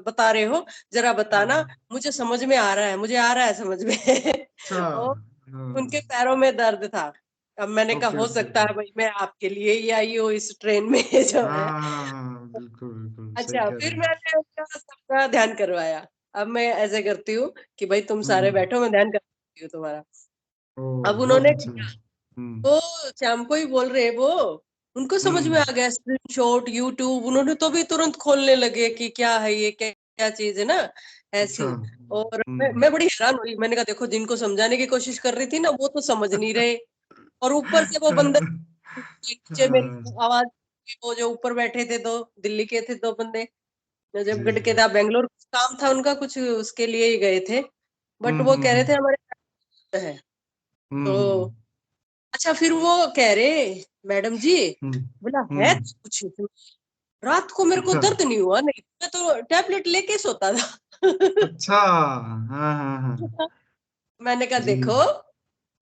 बता रहे हो, जरा बताना, मुझे समझ में आ रहा है, मुझे आ रहा है समझ में।
अच्छा।
और उनके पैरों में दर्द था। अब मैंने कहा
ओके
हो
ओके
सकता
ओके।
है भाई मैं आपके लिए ही आई हूँ इस ट्रेन में, जो है।
हाँ बिल्कुल बिल्कुल सही
अच्छा,
कह रहे
फिर
हैं।
मैंने उनका सबका ध्यान करवाया। अब मैं ऐसे करती हूँ कि भाई तुम सारे
हम्म।
बैठो, मैं ध्यान करती हूँ तुम्हारा।
ओ,
अब
बहुत
उन्होंने
अच्छा।
किया,
हम्म।
तो शाम को ही बोल रहे वो, उनको समझ में
हम्म।
आ गया, स्क्रीनशॉट यूट्यूब उन्होंने तो भी तुरंत खोलने लगे कि क्या है ये, क्या क्या चीज है ना,
अच्छा।
ऐसी। और मैं बड़ी हैरान हुई, मैंने कहा देखो, जिनको समझाने की कोशिश कर रही थी ना, वो तो समझ नहीं रहे, और ऊपर से वो बंदे नीचे मेरी
हाँ,
आवाज, वो जो ऊपर बैठे थे दो दिल्ली के थे, दो बंदे, जब
जी
गढ़
जी।
के था बेंगलोर, काम था उनका कुछ, उसके लिए ही गए थे। बट वो कह रहे थे
हम्म।
हमारे है। तो
हम्म।
अच्छा, फिर वो कह रहे, मैडम जी,
हम्म।
बोला है
हम्म।
कुछ, रात को मेरे को
अच्छा
दर्द नहीं हुआ, नहीं मैं तो टैबलेट लेके सोता था।
अच्छा। हाँ हाँ हाँ।
मैंने कहा
जी।
देखो,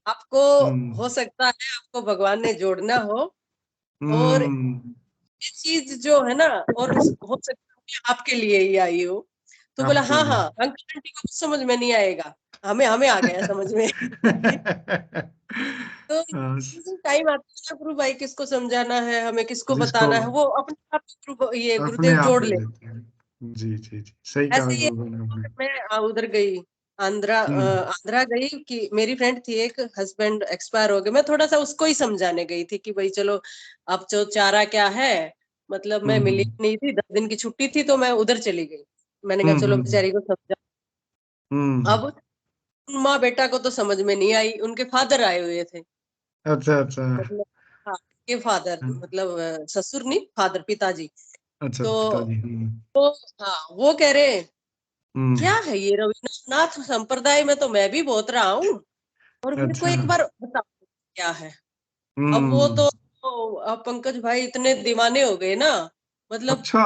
आपको
हम्म।
हो सकता है आपको भगवान ने जोड़ना हो, और
हम्म।
ये चीज जो है ना, और हो सकता है कि आपके लिए ही आई हो। तो बोला
आपके
हाँ
लिए।
हाँ अंकल आंटी को कुछ समझ में नहीं आएगा, हमें हमें आ गया समझ में। तो
हाँ,
टाइम आता है ना गुरु भाई, किसको समझाना है, हमें किसको
जिसको
बताना है, वो अपने आप ये
अपने
गुरुदेव
आप
जोड़
दे
ले।
देते हैं। जी जी जी, सही कहा
ऐसे ही
गुरु ने आपने।
मैं उधर गई,
हम्म।
आंध्रा गई, कि मेरी फ्रेंड थी एक, हस्बैंड एक्सपायर हो गए, मैं थोड़ा सा उसको ही समझाने गई थी कि भाई चलो, अब जो चारा क्या है, मतलब मैं मिली
हम्म।
नहीं थी, 10 दिन की छुट्टी थी, तो मैं उधर चली गई। मैंने कहा चलो
हम्म।
बेचारी को समझा।
हम्म।
अब माँ बेटा को तो समझ में नहीं आई, उनके फादर आए हुए थे,
अच्छा अच्छा।
मतलब हाँ, के फादर,
हम्म।
मतलब ससुर नहीं, फादर पिताजी।
अच्छा,
तो
पिताजी।
तो हाँ, वो कह रहे क्या
हम्म,
है ये रविन्द्रनाथ संप्रदाय में तो मैं भी बहुत रहा हूँ, और मेरे को
अच्छा।
एक बार बताओ क्या है। अब वो
हम्म,
तो अब पंकज भाई इतने दीवाने हो गए ना, मतलब
अच्छा।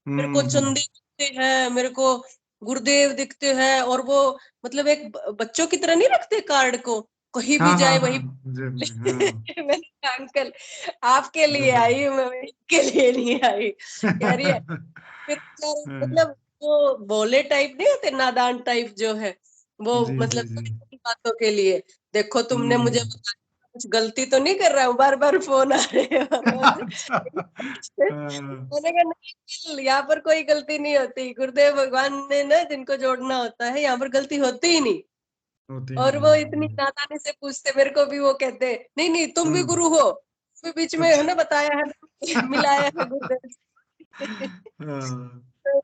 मेरे को चंदी दिखते हैं, मेरे को गुरुदेव दिखते हैं, और वो मतलब एक बच्चों की तरह नहीं रखते कार्ड को, कहीं भी
हाँ हाँ
जाए
हाँ,
वही।
जब मैं, हाँ
मैंने कहा अंकल आपके लिए
जब
आई हूँ, मैं इनके लिए नहीं आई। कह रही है फिर बेचारे मतलब वो भोले टाइप नहीं होते, नादान टाइप जो है वो,
जी जी
मतलब
जी।
छोटी छोटी बातों के लिए, देखो तुमने मुझे
हम्म,
बताया कुछ गलती तो नहीं कर रहा हूँ, बार बार फोन आ रहे हैं बार-बार।
अच्छा। हाँ,
मैंने कहा नहीं, यहाँ पर कोई गलती नहीं होती, गुरुदेव भगवान ने ना जिनको जोड़ना होता है, यहाँ पर गलती होती ही नहीं।
होती
और
नहीं
वो
है।
इतनी नादानी से पूछते, मेरे को भी वो कहते नहीं नहीं तुम भी
हम्म,
गुरु हो, तुम भी बीच में है
अच्छा।
ना बताया है मिलाया है गुरुदेव से।
हाँ,
तो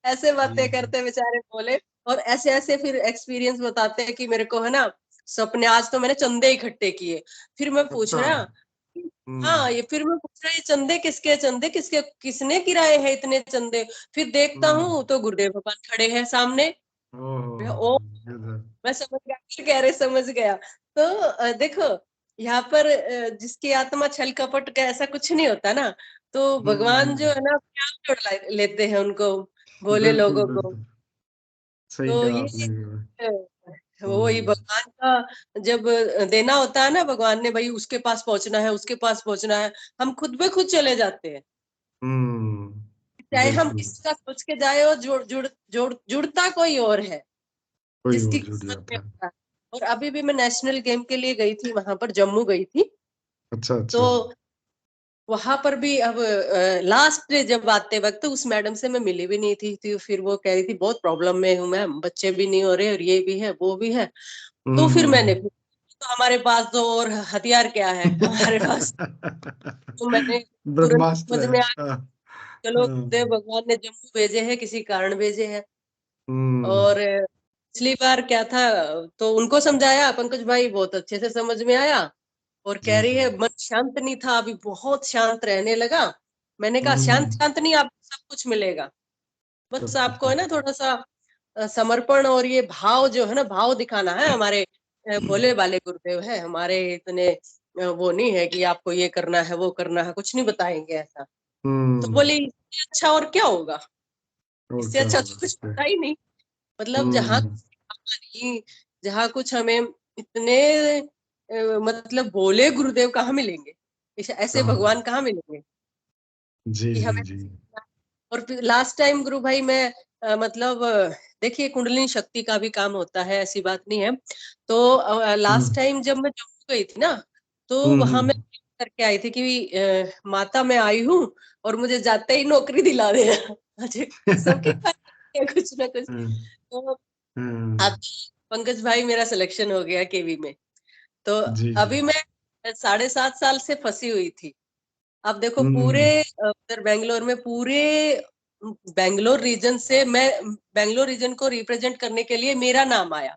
ऐसे
जी
बातें
जी।
करते बेचारे बोले, और ऐसे ऐसे फिर एक्सपीरियंस बताते हैं कि मेरे को है ना सपने, आज तो मैंने चंदे इकट्ठे किए। फिर मैं पूछ
अच्छा।
रहा
हम्म,
हाँ, ये फिर मैं पूछ रहा ये चंदे किसके, किसने गिराए हैं इतने चंदे। फिर देखता
हम्म,
हूँ तो गुरुदेव भगवान खड़े हैं सामने।
ओह,
ओ,
गजब।
मैं समझ गया, फिर कह रहे समझ गया। तो देखो यहाँ पर जिसकी आत्मा छल कपट का ऐसा कुछ नहीं होता ना, तो भगवान जो
हम्म,
है ना प्यार जोड़ लेते हैं उनको, भोले
बिल्कुल
लोगों को।
बिल्कुल, सही
तो
कहा
ये
आपने।
वही
हम्म,
भगवान का जब देना होता है ना, भगवान ने भाई उसके पास पहुंचना है, उसके पास पहुंचना है, हम खुद पे खुद चले जाते हैं। चाहे हम
बिल्कुल।
किसी का सोच के जाए, और जुड़ता कोई और है
कोई
जिसकी
और जुड़
किस्मत में
जाता है।
होता है। और अभी भी मैं नेशनल गेम के लिए गई थी, वहां पर जम्मू गई थी।
अच्छा
तो
अच्छा।
वहां पर भी अब लास्ट डे जब आते वक्त उस मैडम से मैं मिली भी नहीं थी, तो फिर वो कह रही थी बहुत प्रॉब्लम में हूँ मैम, बच्चे भी नहीं हो रहे और ये भी है वो भी है। तो फिर मैंने
हम्म।
तो हमारे पास तो और हथियार क्या है हमारे पास। तो मैंने तुरंत
ब्रह्मास्त्र
समझ
है।
में आ,
हाँ,
चलो
हाँ,
देव भगवान ने जम्मू भेजे हैं, किसी कारण भेजे हैं।
हम्म,
और पिछली बार क्या था, तो उनको समझाया, पंकज भाई बहुत अच्छे से समझ में आया। और कह
जी
रही
जी।
है मन शांत नहीं था, अभी बहुत शांत रहने लगा। मैंने कहा शांत
हम्म,
शांत नहीं, आपको सब कुछ मिलेगा, बस
सब कुछ
आपको है ना
मिलेगा।
थोड़ा सा समर्पण और ये भाव जो है ना, भाव दिखाना है। हमारे भोले वाले गुरुदेव है हमारे, इतने वो नहीं है कि आपको ये करना है वो करना है, कुछ नहीं बताएंगे ऐसा। तो
हम्म,
बोली इससे अच्छा और क्या होगा,
और
इससे
क्या
अच्छा
होगा
तो कुछ
इससे।
पता ही नहीं। मतलब जहाँ
हम्म,
नहीं, जहाँ कुछ हमें इतने मतलब भोले गुरुदेव कहाँ मिलेंगे, ऐसे
कहाँ
भगवान
मिले।
कहाँ मिलेंगे
जी
कि
जी
हमें।
जी।
और फिर लास्ट टाइम गुरु भाई मैं मतलब देखिए कुंडलिनी शक्ति का भी काम होता है, ऐसी बात नहीं है। तो लास्ट
हम्म,
टाइम जब मैं जम्मू गई थी ना, तो वहां मैं
हम्म,
करके आई थी कि माता मैं आई हूँ और मुझे जाते ही नौकरी दिला देना। मुझे सबकी खाती है कुछ ना कुछ।
हम्म,
तो
हम्म,
अब पंकज भाई मेरा सिलेक्शन हो गया केवी में। तो
जी जी।
अभी मैं 7.5 साल से फंसी हुई थी। अब देखो पूरे
हम्म,
उधर बेंगलोर में, पूरे बेंगलोर रीजन से मैं बेंगलोर रीजन को रिप्रेजेंट करने के लिए मेरा नाम आया।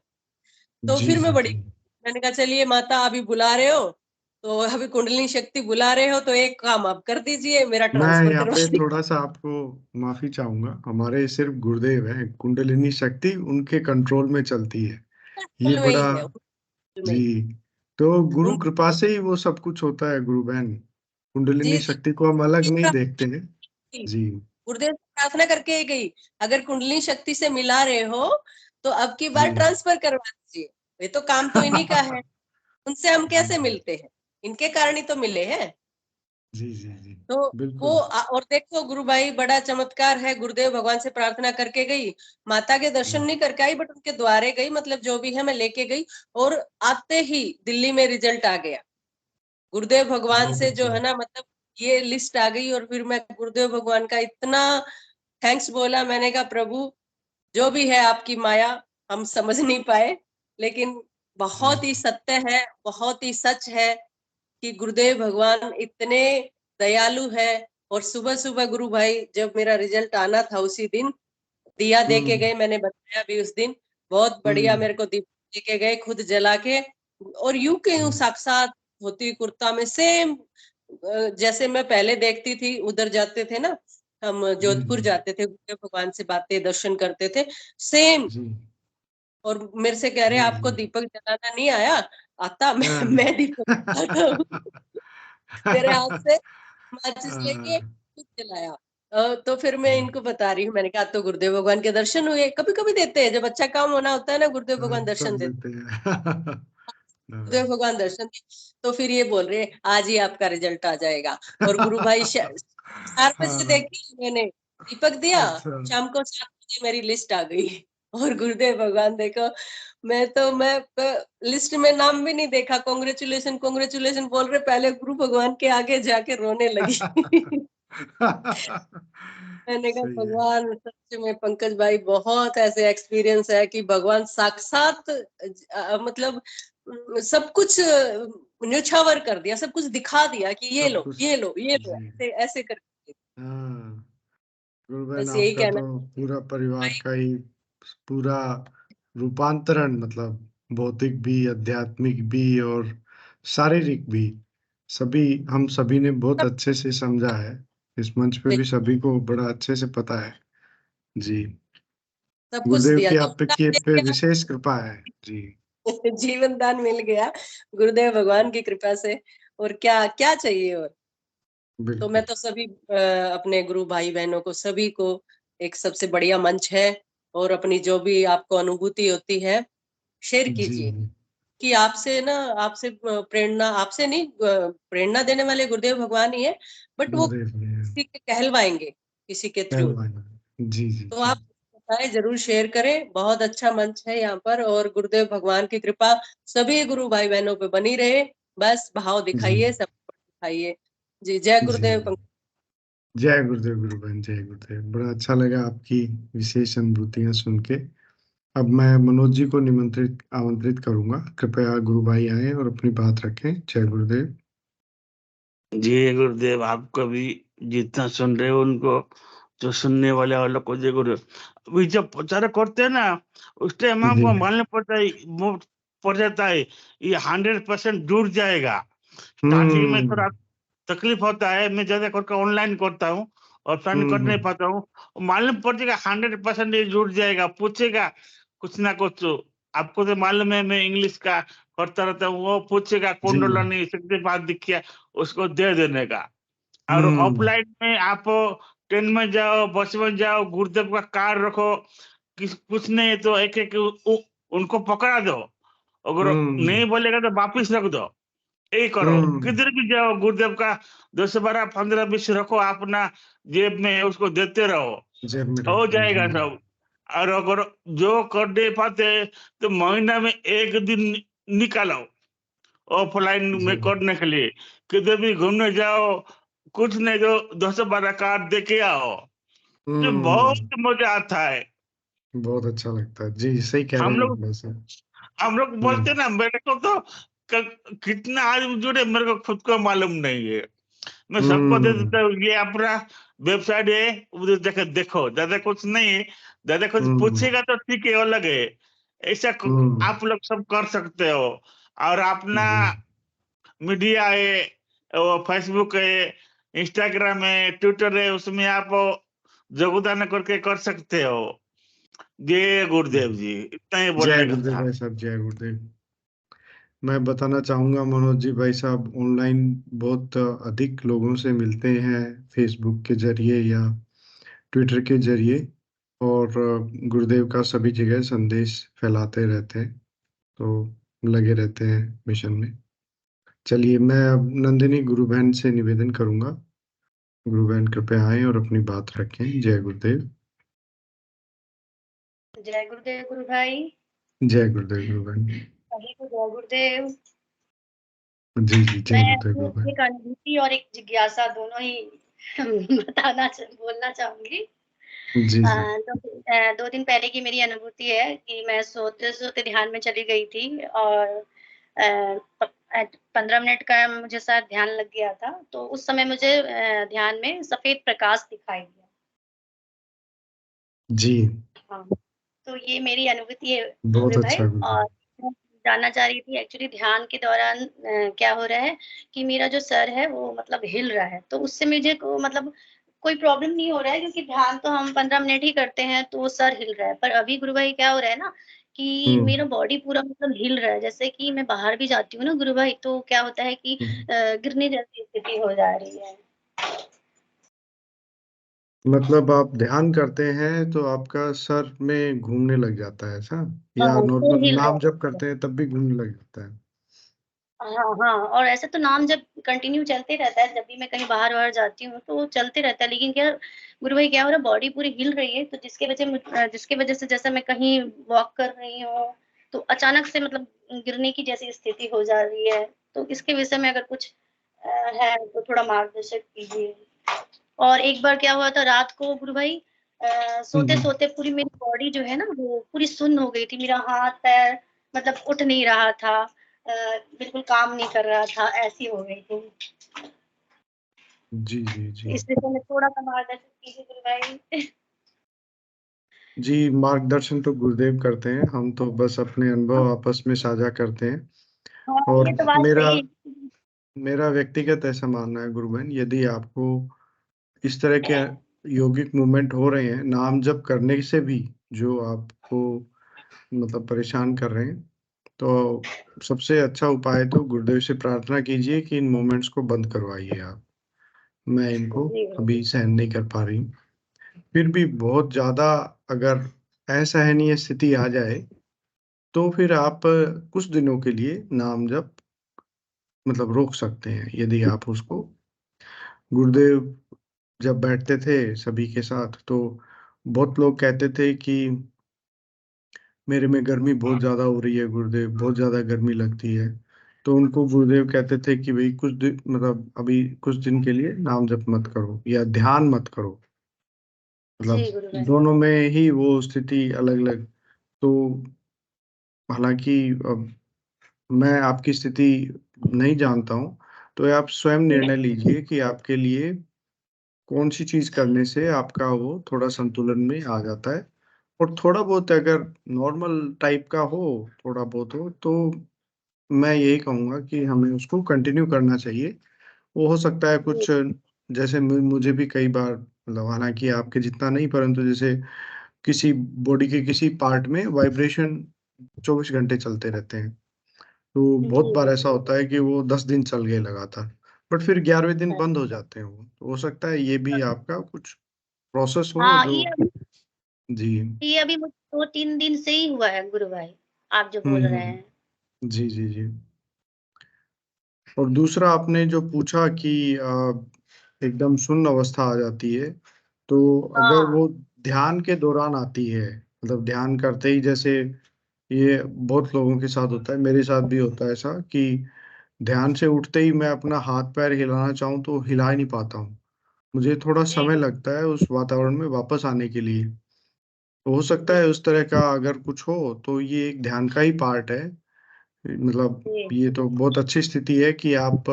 तो
जी
फिर
जी
मैं बड़ी,
जी।
मैंने कहा चलिए माता अभी बुला रहे हो, तो अभी कुंडलिनी शक्ति बुला रहे हो, तो एक काम आप कर दीजिए, मेरा
मैं
ट्रांसफर
यहाँ
करवा
पे
दीजिए।
थोड़ा सा आपको माफी चाहूंगा, हमारे सिर्फ गुरुदेव है, कुंडलिनी शक्ति उनके कंट्रोल में चलती है। ये
फुल में
बड़ा,
ही है, फुल में
जी,
ही।
तो गुरु
उनकी
कृपा से ही वो सब कुछ होता है गुरु बहन।
जी
कुंडलिनी
जी,
शक्ति को हम अलग नहीं देखते हैं।
थी।
जी
गुरुदेव से प्रार्थना करके ही गई, अगर कुंडली शक्ति से मिला रहे हो तो अब की बार
जी।
ट्रांसफर करवा दीजिए, ये तो काम तो इन्हीं का है, उनसे हम
जी
कैसे
जी
मिलते हैं, इनके कारण ही तो मिले हैं।
जी जी जी,
तो वो
बिल्कुल।
और देखो गुरु भाई बड़ा चमत्कार है, गुरुदेव भगवान से प्रार्थना करके गई, माता के दर्शन नहीं करके आई, बट उनके द्वारे गई, मतलब जो भी है मैं लेके गई। और आते ही दिल्ली में रिजल्ट आ गया गुरुदेव भगवान
बहुत
से, जो
अच्छा।
है ना मतलब ये लिस्ट आ गई। और फिर मैं गुरुदेव भगवान का इतना थैंक्स बोला, मैंने कहा प्रभु जो भी है आपकी माया, हम समझ नहीं पाए, लेकिन बहुत ही सत्य है, बहुत ही सच है कि गुरुदेव भगवान इतने दयालु है। और सुबह सुबह गुरु भाई जब मेरा रिजल्ट आना था उसी दिन दिया दे के
हम्म,
गए, मैंने बताया भी उस दिन, बहुत बढ़िया
हम्म,
मेरे को दीप दे के गए खुद जला के। और यूं के यूं
हम्म,
साक्षात धोती कुर्ता में सेम जैसे मैं पहले देखती थी, उधर जाते थे ना, हम जोधपुर जाते थे, गुरुदेव भगवान से बातें दर्शन करते थे, सेम। और मेरे से कह रहे आपको दीपक जलाना नहीं आया? आता, मैं दीपक जलाता हूँ। मेरे हाथ से माचिस लेके जलाया। तो फिर मैं इनको बता रही हूँ, मैंने कहा तो गुरुदेव भगवान के दर्शन हुए। कभी कभी देते हैं, जब अच्छा काम होना होता है ना, गुरुदेव भगवान दर्शन देते हैं। गुरुदेव भगवान दर्शन दिए। तो फिर ये बोल रहे आज ही आपका रिजल्ट आ जाएगा। और गुरु भाई 4 बजे देखी मैंने, दीपक दिया, शाम को 7 बजे मेरी लिस्ट आ गई। और गुरुदेव भगवान देखो, मैं लिस्ट में नाम भी नहीं देखा, कांग्रेचुलेशन कांग्रेचुलेशन बोल रहे, पहले गुरु भगवान के आगे जाके रोने लगी। मैंने कहा भगवान, सच में पंकज भाई बहुत ऐसे एक्सपीरियंस है कि भगवान साक्षात मतलब सब कुछ न्योछावर कर दिया, सब कुछ दिखा दिया कि ये लो ये लो ये लो, ऐसे ऐसे करके।
गुरुबहन
बस यही
आपका
कहना
तो पूरा परिवार का ही पूरा रूपांतरण, मतलब भौतिक भी, आध्यात्मिक भी और शारीरिक भी, सभी हम सभी ने बहुत अच्छे से समझा है। इस मंच पे भी सभी को बड़ा अच्छे से पता है जी।
सब कुछ
गुरुदेव
दिया,
की आप पे विशेष कृपा है जी।
जीवन दान मिल गया गुरुदेव भगवान की कृपा से, और क्या क्या चाहिए। और तो मैं तो सभी अपने गुरु भाई बहनों को, सभी को एक सबसे बढ़िया मंच है, और अपनी जो भी आपको अनुभूति होती है शेयर कीजिए। कि आपसे ना, आपसे प्रेरणा, आपसे नहीं, प्रेरणा देने वाले गुरुदेव भगवान ही है, बट वो किसी के कहलवाएंगे, किसी के थ्रू।
जी जी
तो आप बताएं, जरूर शेयर करें। बहुत अच्छा मंच है यहाँ पर, और गुरुदेव भगवान की कृपा सभी गुरु भाई बहनों पे बनी रहे। बस भाव दिखाइए, सब दिखाइए जी। जय गुरुदेव।
जय गुरुदेव गुरुबहन, जय गुरुदेव। बड़ा अच्छा लगा आपकी विशेष अनुभूतियां सुन के। अब मैं मनोज जी को आमंत्रित करूंगा, कृपया गुरु भाई आए और अपनी बात रखें। जय गुरुदेव।
जय गुरुदेव। आपको भी जितना सुन रहे हो उनको, जो सुनने वाले वालों को जय गुरुदेव। अभी जब प्रचार करते हैं ना, उस टाइम हमको मालूम पड़ जाता है ये 100% जुड़ जाएगा। स्टार्टिंग में थोड़ा तकलीफ होता है, मैं ज्यादा करके ऑनलाइन करता हूँ और ऑफलाइन कर नहीं पाता हूँ। मालूम पड़ जाएगा 100% ये जुड़ जाएगा। पूछेगा कुछ ना कुछ, आपको तो मालूम है मैं इंग्लिश का करता रहता हूँ, वो पूछेगा कुंडला नहीं सकते बात दिखिया, उसको दे देने का। और ऑफलाइन में आप ट्रेन में जाओ, बस में जाओ, गुरुदेव का कार्ड रखो, कुछ नहीं तो एक एक उनको पकड़ा दो, अगर नहीं बोलेगा तो वापिस रख दो। यही करो, किधर भी जाओ गुरुदेव का 10, 12, 15, 20 रखो अपना जेब में, उसको देते रहो, हो जाएगा सब। और अगर जो कर नहीं पाते तो महीना में 1 दिन निकालो ऑफलाइन में करने के लिए। किधर भी घूमने जाओ, कुछ नहीं तो 10, 12 कार्ड दे के आओ, तो बहुत मजा आता है।
बहुत अच्छा लगता है जी। सही कह रहे हैं।
हम लोग बोलते ना, मेरे को तो कितना आदमी जुड़े मेरे को खुद को मालूम नहीं है। मैं सबको दे देता हूँ, ये अपना वेबसाइट है, उधर जाकर देखो। दादा कुछ नहीं है, दादा कुछ पूछेगा तो ठीक है, अलग है। ऐसा आप लोग सब कर सकते हो। और अपना मीडिया है, वो फेसबुक है, इंस्टाग्राम है, ट्विटर है, उसमें आप योगदान करके कर सकते हो। जय गुरुदेव जी, इतना ही बोलने का था।
भाई साहब, जय गुरुदेव। मैं बताना चाहूंगा मनोज जी भाई साहब ऑनलाइन बहुत अधिक लोगों से मिलते हैं, फेसबुक के जरिए या ट्विटर के जरिए, और गुरुदेव का सभी जगह संदेश फैलाते रहते हैं, तो लगे रहते हैं मिशन में। चलिए, मैं अब नंदिनी गुरु बहन से निवेदन करूंगा, गुरु बहन कृपया आए और अपनी बात रखें। जय गुरुदेव।
जय गुरुदेव गुरु भाई।
जय गुरुदेव गुरु बहन।
सभी को जय गुरुदेव।
जी जी, जय गुरुदेव गुरु बहन।
एक अनुभूति और एक जिज्ञासा दोनों ही बोलना चाहूंगी।
जी जी।
2 दिन पहले की मेरी अनुभूति है कि मैं सोते सोते ध्यान में चली गई थी, और 15 मिनट का मुझे शायद ध्यान लग गया था। तो उस समय मुझे ध्यान में सफेद प्रकाश दिखाई दिया
जी।
हाँ, तो ये मेरी अनुभूति है
बहुत
गुरु
अच्छा।
भाई। और जानना चाह रही थी एक्चुअली ध्यान के दौरान क्या हो रहा है कि मेरा जो सर है वो मतलब हिल रहा है, तो उससे मुझे मतलब कोई प्रॉब्लम नहीं हो रहा है, क्योंकि ध्यान तो हम 15 मिनट ही करते हैं तो सर हिल रहा है। पर अभी गुरु भाई क्या हो रहा है ना कि मेरा बॉडी पूरा मतलब हिल रहा है, जैसे कि मैं बाहर भी जाती हूँ ना गुरु भाई, तो क्या होता है कि गिरने जैसी स्थिति हो जा रही है।
मतलब आप ध्यान करते हैं तो आपका सर में घूमने लग जाता है ऐसा, या
हाँ, तो
नॉर्मल
हिल रहा
नाम जप
है।
करते हैं तब भी घूमने लग जाता है?
हाँ, हाँ, और ऐसे तो नाम जब कंटिन्यू चलते रहता है, जब भी मैं कहीं बाहर-वाहर जाती हूँ तो चलते रहता है। लेकिन क्या गुरु भाई क्या हो रहा है, बॉडी पूरी हिल रही है, तो जिसकी वजह से जैसे मैं कहीं वॉक कर रही हूँ, तो अचानक से मतलब गिरने की जैसी स्थिति हो जा रही है। तो इसके विषय में अगर कुछ है तो थोड़ा मार्गदर्शन कीजिए। और एक बार क्या हुआ था रात को गुरु भाई, सोते-सोते पूरी मेरी बॉडी जो है ना वो पूरी सुन्न हो गई थी। मेरा हाथ-पैर मतलब उठ नहीं रहा था, बिल्कुल काम नहीं कर रहा था, ऐसी हो गई थी।
जी जी जी
इस विषय में थोड़ा-सा मार्गदर्शन कीजिए गुरु भाई।
जी। मार्गदर्शन तो गुरुदेव करते हैं, हम तो बस अपने अनुभव आपस में साझा करते हैं।
हाँ,
और
ये तो बात
मेरा
सही है।
मेरा व्यक्तिगत ऐसा मानना है गुरु बहन, यदि आपको इस तरह के योगिक मूवमेंट हो रहे हैं नाम जप करने से भी, जो आपको मतलब परेशान कर रहे हैं, तो सबसे अच्छा उपाय तो गुरुदेव से प्रार्थना कीजिए कि इन मोमेंट्स को बंद करवाइए आप। मैं इनको
जी गुरु।
अभी सहन नहीं कर पा रही हूँ। फिर भी बहुत ज्यादा अगर असहनीय स्थिति आ जाए तो फिर आप कुछ दिनों के लिए नाम जप मतलब रोक सकते हैं, यदि आप उसको। गुरुदेव जब बैठते थे सभी के साथ तो बहुत लोग कहते थे कि मेरे में गर्मी बहुत ज्यादा हो रही है गुरुदेव, बहुत ज्यादा गर्मी लगती है। तो उनको गुरुदेव कहते थे कि भाई कुछ दिन मतलब अभी कुछ दिन के लिए नाम जप मत करो या ध्यान मत करो।
जी
मतलब
गुरु भाई।
दोनों में ही वो स्थिति अलग अलग। तो हालांकि अब मैं आपकी स्थिति नहीं जानता हूँ, तो आप स्वयं निर्णय लीजिए कि आपके लिए कौन सी चीज करने से आपका वो थोड़ा संतुलन में आ जाता है। और थोड़ा बहुत अगर नॉर्मल टाइप का हो, थोड़ा बहुत हो, तो मैं यही कहूंगा कि हमें उसको कंटिन्यू करना चाहिए। वो हो सकता है
जी,
कुछ, जैसे मुझे भी कई बार मतलब हालांकि आपके जितना नहीं, परंतु जैसे किसी बॉडी के किसी पार्ट में वाइब्रेशन 24 घंटे चलते रहते हैं। तो बहुत
जी
बार
गुरु।
ऐसा होता है कि वो 10 दिन चल गए लगातार, बट फिर 11वें दिन बंद हो जाते हैं वो। तो हो सकता है ये भी आपका कुछ प्रोसेस हो
हाँ,
जो। जी।
ये अभी मुझे 2-3 दिन से ही हुआ है गुरु भाई, आप जो बोल रहे हैं।
जी जी जी। और दूसरा आपने जो पूछा कि एकदम शून्य अवस्था आ जाती है, तो अगर
हाँ,
वो ध्यान के दौरान आती है, मतलब ध्यान करते ही, जैसे ये बहुत लोगों के साथ होता है, मेरे साथ भी होता है ऐसा कि ध्यान से उठते ही मैं अपना हाथ पैर हिलाना चाहूँ तो हिला ही नहीं पाता हूँ। मुझे थोड़ा
जी
समय
गुरु।
लगता है उस वातावरण में वापस आने के लिए। तो हो सकता है उस तरह का अगर कुछ हो तो ये एक ध्यान का ही पार्ट है। मतलब
जी,
ये तो बहुत अच्छी स्थिति है कि आप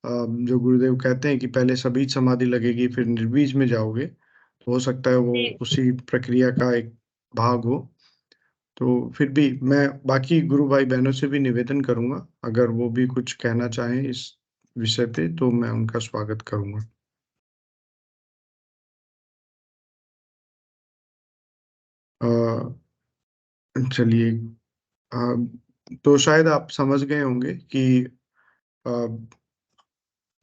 जो गुरुदेव कहते हैं कि पहले सबीज समाधि लगेगी फिर निर्बीज में जाओगे, तो हो सकता है वो
जी,
उसी प्रक्रिया का एक भाग हो। तो फिर भी मैं बाकी गुरु भाई बहनों से भी निवेदन करूंगा, अगर वो भी कुछ कहना चाहें इस विषय पे तो मैं उनका स्वागत करूंगा। अ, चलिए। तो शायद आप समझ गए होंगे कि अ,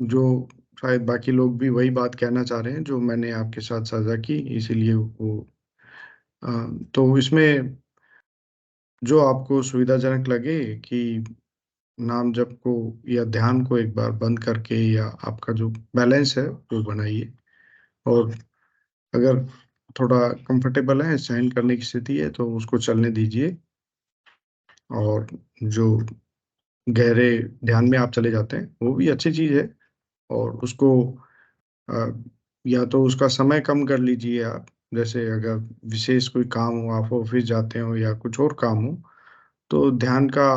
जो शायद बाकी लोग भी वही बात कहना चाह रहे हैं जो मैंने आपके साथ साझा की, इसीलिए वो अ, तो इसमें जो आपको सुविधाजनक लगे कि नाम जप को या ध्यान को एक बार बंद करके, या आपका जो बैलेंस है वो बनाइए। और अगर थोड़ा कंफर्टेबल है, सहन करने की स्थिति है, तो उसको चलने दीजिए। और जो गहरे ध्यान में आप चले जाते हैं वो भी अच्छी चीज है। और उसको अ, या तो उसका समय कम कर लीजिए आप, जैसे अगर विशेष कोई काम हो, आप ऑफिस जाते हो या कुछ और काम हो, तो ध्यान का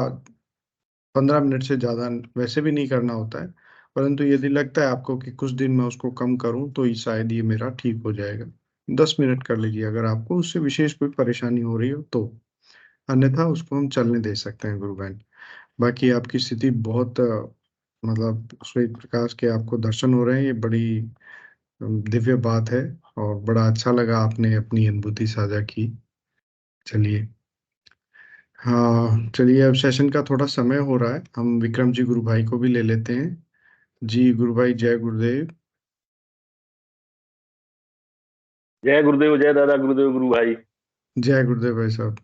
15 मिनट से ज़्यादा वैसे भी नहीं करना होता है। परंतु यदि लगता है आपको कि कुछ दिन मैं उसको कम करूं तो ये शायद ये मेरा ठीक हो जाएगा, 10 मिनट कर लीजिए अगर आपको उससे विशेष कोई परेशानी हो रही हो तो। अन्यथा उसको हम चलने दे सकते हैं गुरु बहन। बाकी आपकी स्थिति बहुत मतलब श्वेत प्रकाश के आपको दर्शन हो रहे हैं, ये बड़ी दिव्य बात है और बड़ा अच्छा लगा आपने अपनी अनुभूति साझा की। चलिए, हाँ चलिए, अब सेशन का थोड़ा समय हो रहा है, हम विक्रम जी गुरु भाई को भी ले लेते हैं। जी गुरु भाई, जय गुरुदेव।
जय गुरुदेव, जय दादा गुरुदेव गुरु भाई।
जय गुरुदेव भाई साहब।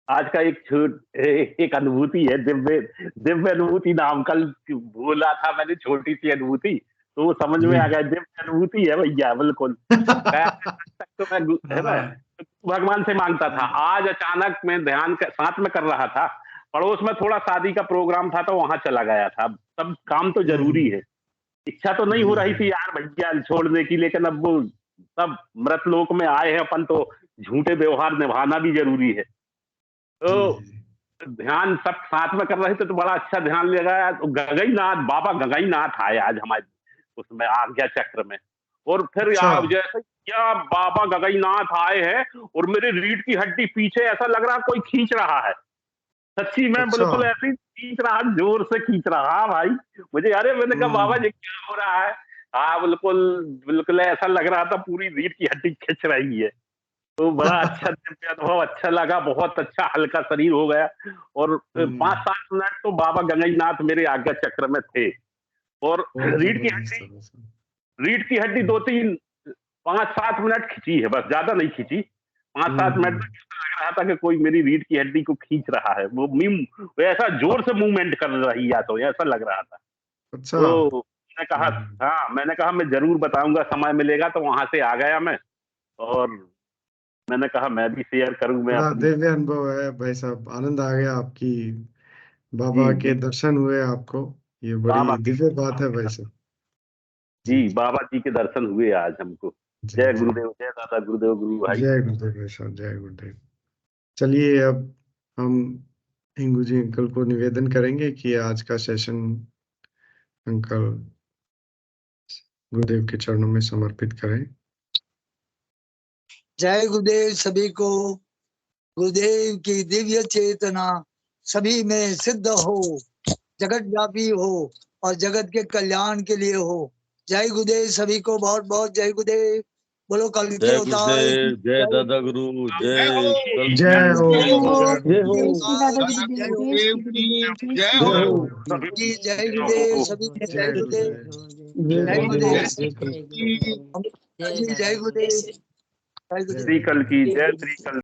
आज का एक अनुभूति है, दिव्य अनुभूति नाम, कल बोला था मैंने छोटी सी अनुभूति, तो वो समझ में आ गया, दिव्य अनुभूति है भैया, बिल्कुल। तो मैं है ना भगवान से मांगता था, आज अचानक मैं ध्यान साथ में कर रहा था, पड़ोस में थोड़ा शादी का प्रोग्राम था तो वहां चला गया था। सब काम तो जरूरी है, इच्छा तो नहीं हो रही थी यार भैया छोड़ने की, लेकिन अब वो सब मृत लोक में आए हैं अपन, तो झूठे व्यवहार निभाना भी जरूरी है। तो ध्यान सब साथ में कर रहे थे तो बड़ा अच्छा ध्यान लगाया। तो गगईनाथ बाबा गगईनाथ आए आज हमारे उसमें आज्ञा चक्र में, और फिर यार जैसे क्या बाबा गगईनाथ आए हैं और मेरे रीढ़ की हड्डी पीछे ऐसा लग रहा कोई खींच रहा है, सच्ची में बिल्कुल ऐसे खींच रहा, जोर से खींच रहा भाई मुझे। अरे मैंने कहा बाबा जी क्या हो रहा है? हाँ बिल्कुल बिल्कुल ऐसा लग रहा था पूरी रीढ़ की हड्डी खींच रही है। तो बड़ा अच्छा अनुभव, अच्छा लगा, बहुत अच्छा, हल्का शरीर हो गया। और 5-7 मिनट तो बाबा गगईनाथ मेरे आज्ञा चक्र में थे, और रीढ़ की हड्डी 5-7 मिनट खींची है, बस ज्यादा नहीं खींची। 5-7 मिनट तक लग रहा था कि कोई मेरी रीढ़ की हड्डी को खींच रहा है, वो ऐसा जोर से मूवमेंट कर रही है, तो ऐसा लग रहा था। तो मैंने कहा हाँ, मैंने कहा मैं जरूर बताऊंगा, समय मिलेगा तो वहां से आ गया मैं, और मैंने कहा मैं भी शेयर करूं। मैं
दिव्य अनुभव है भाई साहब, आनंद आ गया आपकी, बाबा के दर्शन हुए आपको, ये बड़ी दिव्य बात है भाई साहब।
जी बाबा जी के दर्शन हुए आज हमको। जय गुरुदेव, जय दादा गुरुदेव गुरु भाई।
जय गुरुदेव भाई साहब, जय गुरुदेव। चलिए, अब हम हिंगू जी अंकल को निवेदन करेंगे कि आज का सेशन अंकल गुरुदेव के चरणों में समर्पित करें।
जय गुरुदेव सभी को, गुरुदेव की दिव्य चेतना सभी में सिद्ध हो, जगत व्यापी हो और जगत के कल्याण के लिए हो। जय गुरुदेव सभी को, बहुत बहुत जय गुरुदेव। बोलो कल के अवतार,
जय दादा गुरु, जय
जय हो,
जय गुरुदेव सभी, जय गुरुदेव, जय गुरुदेव, जय गुरुदेव,
श्री कल की जय, श्री कल।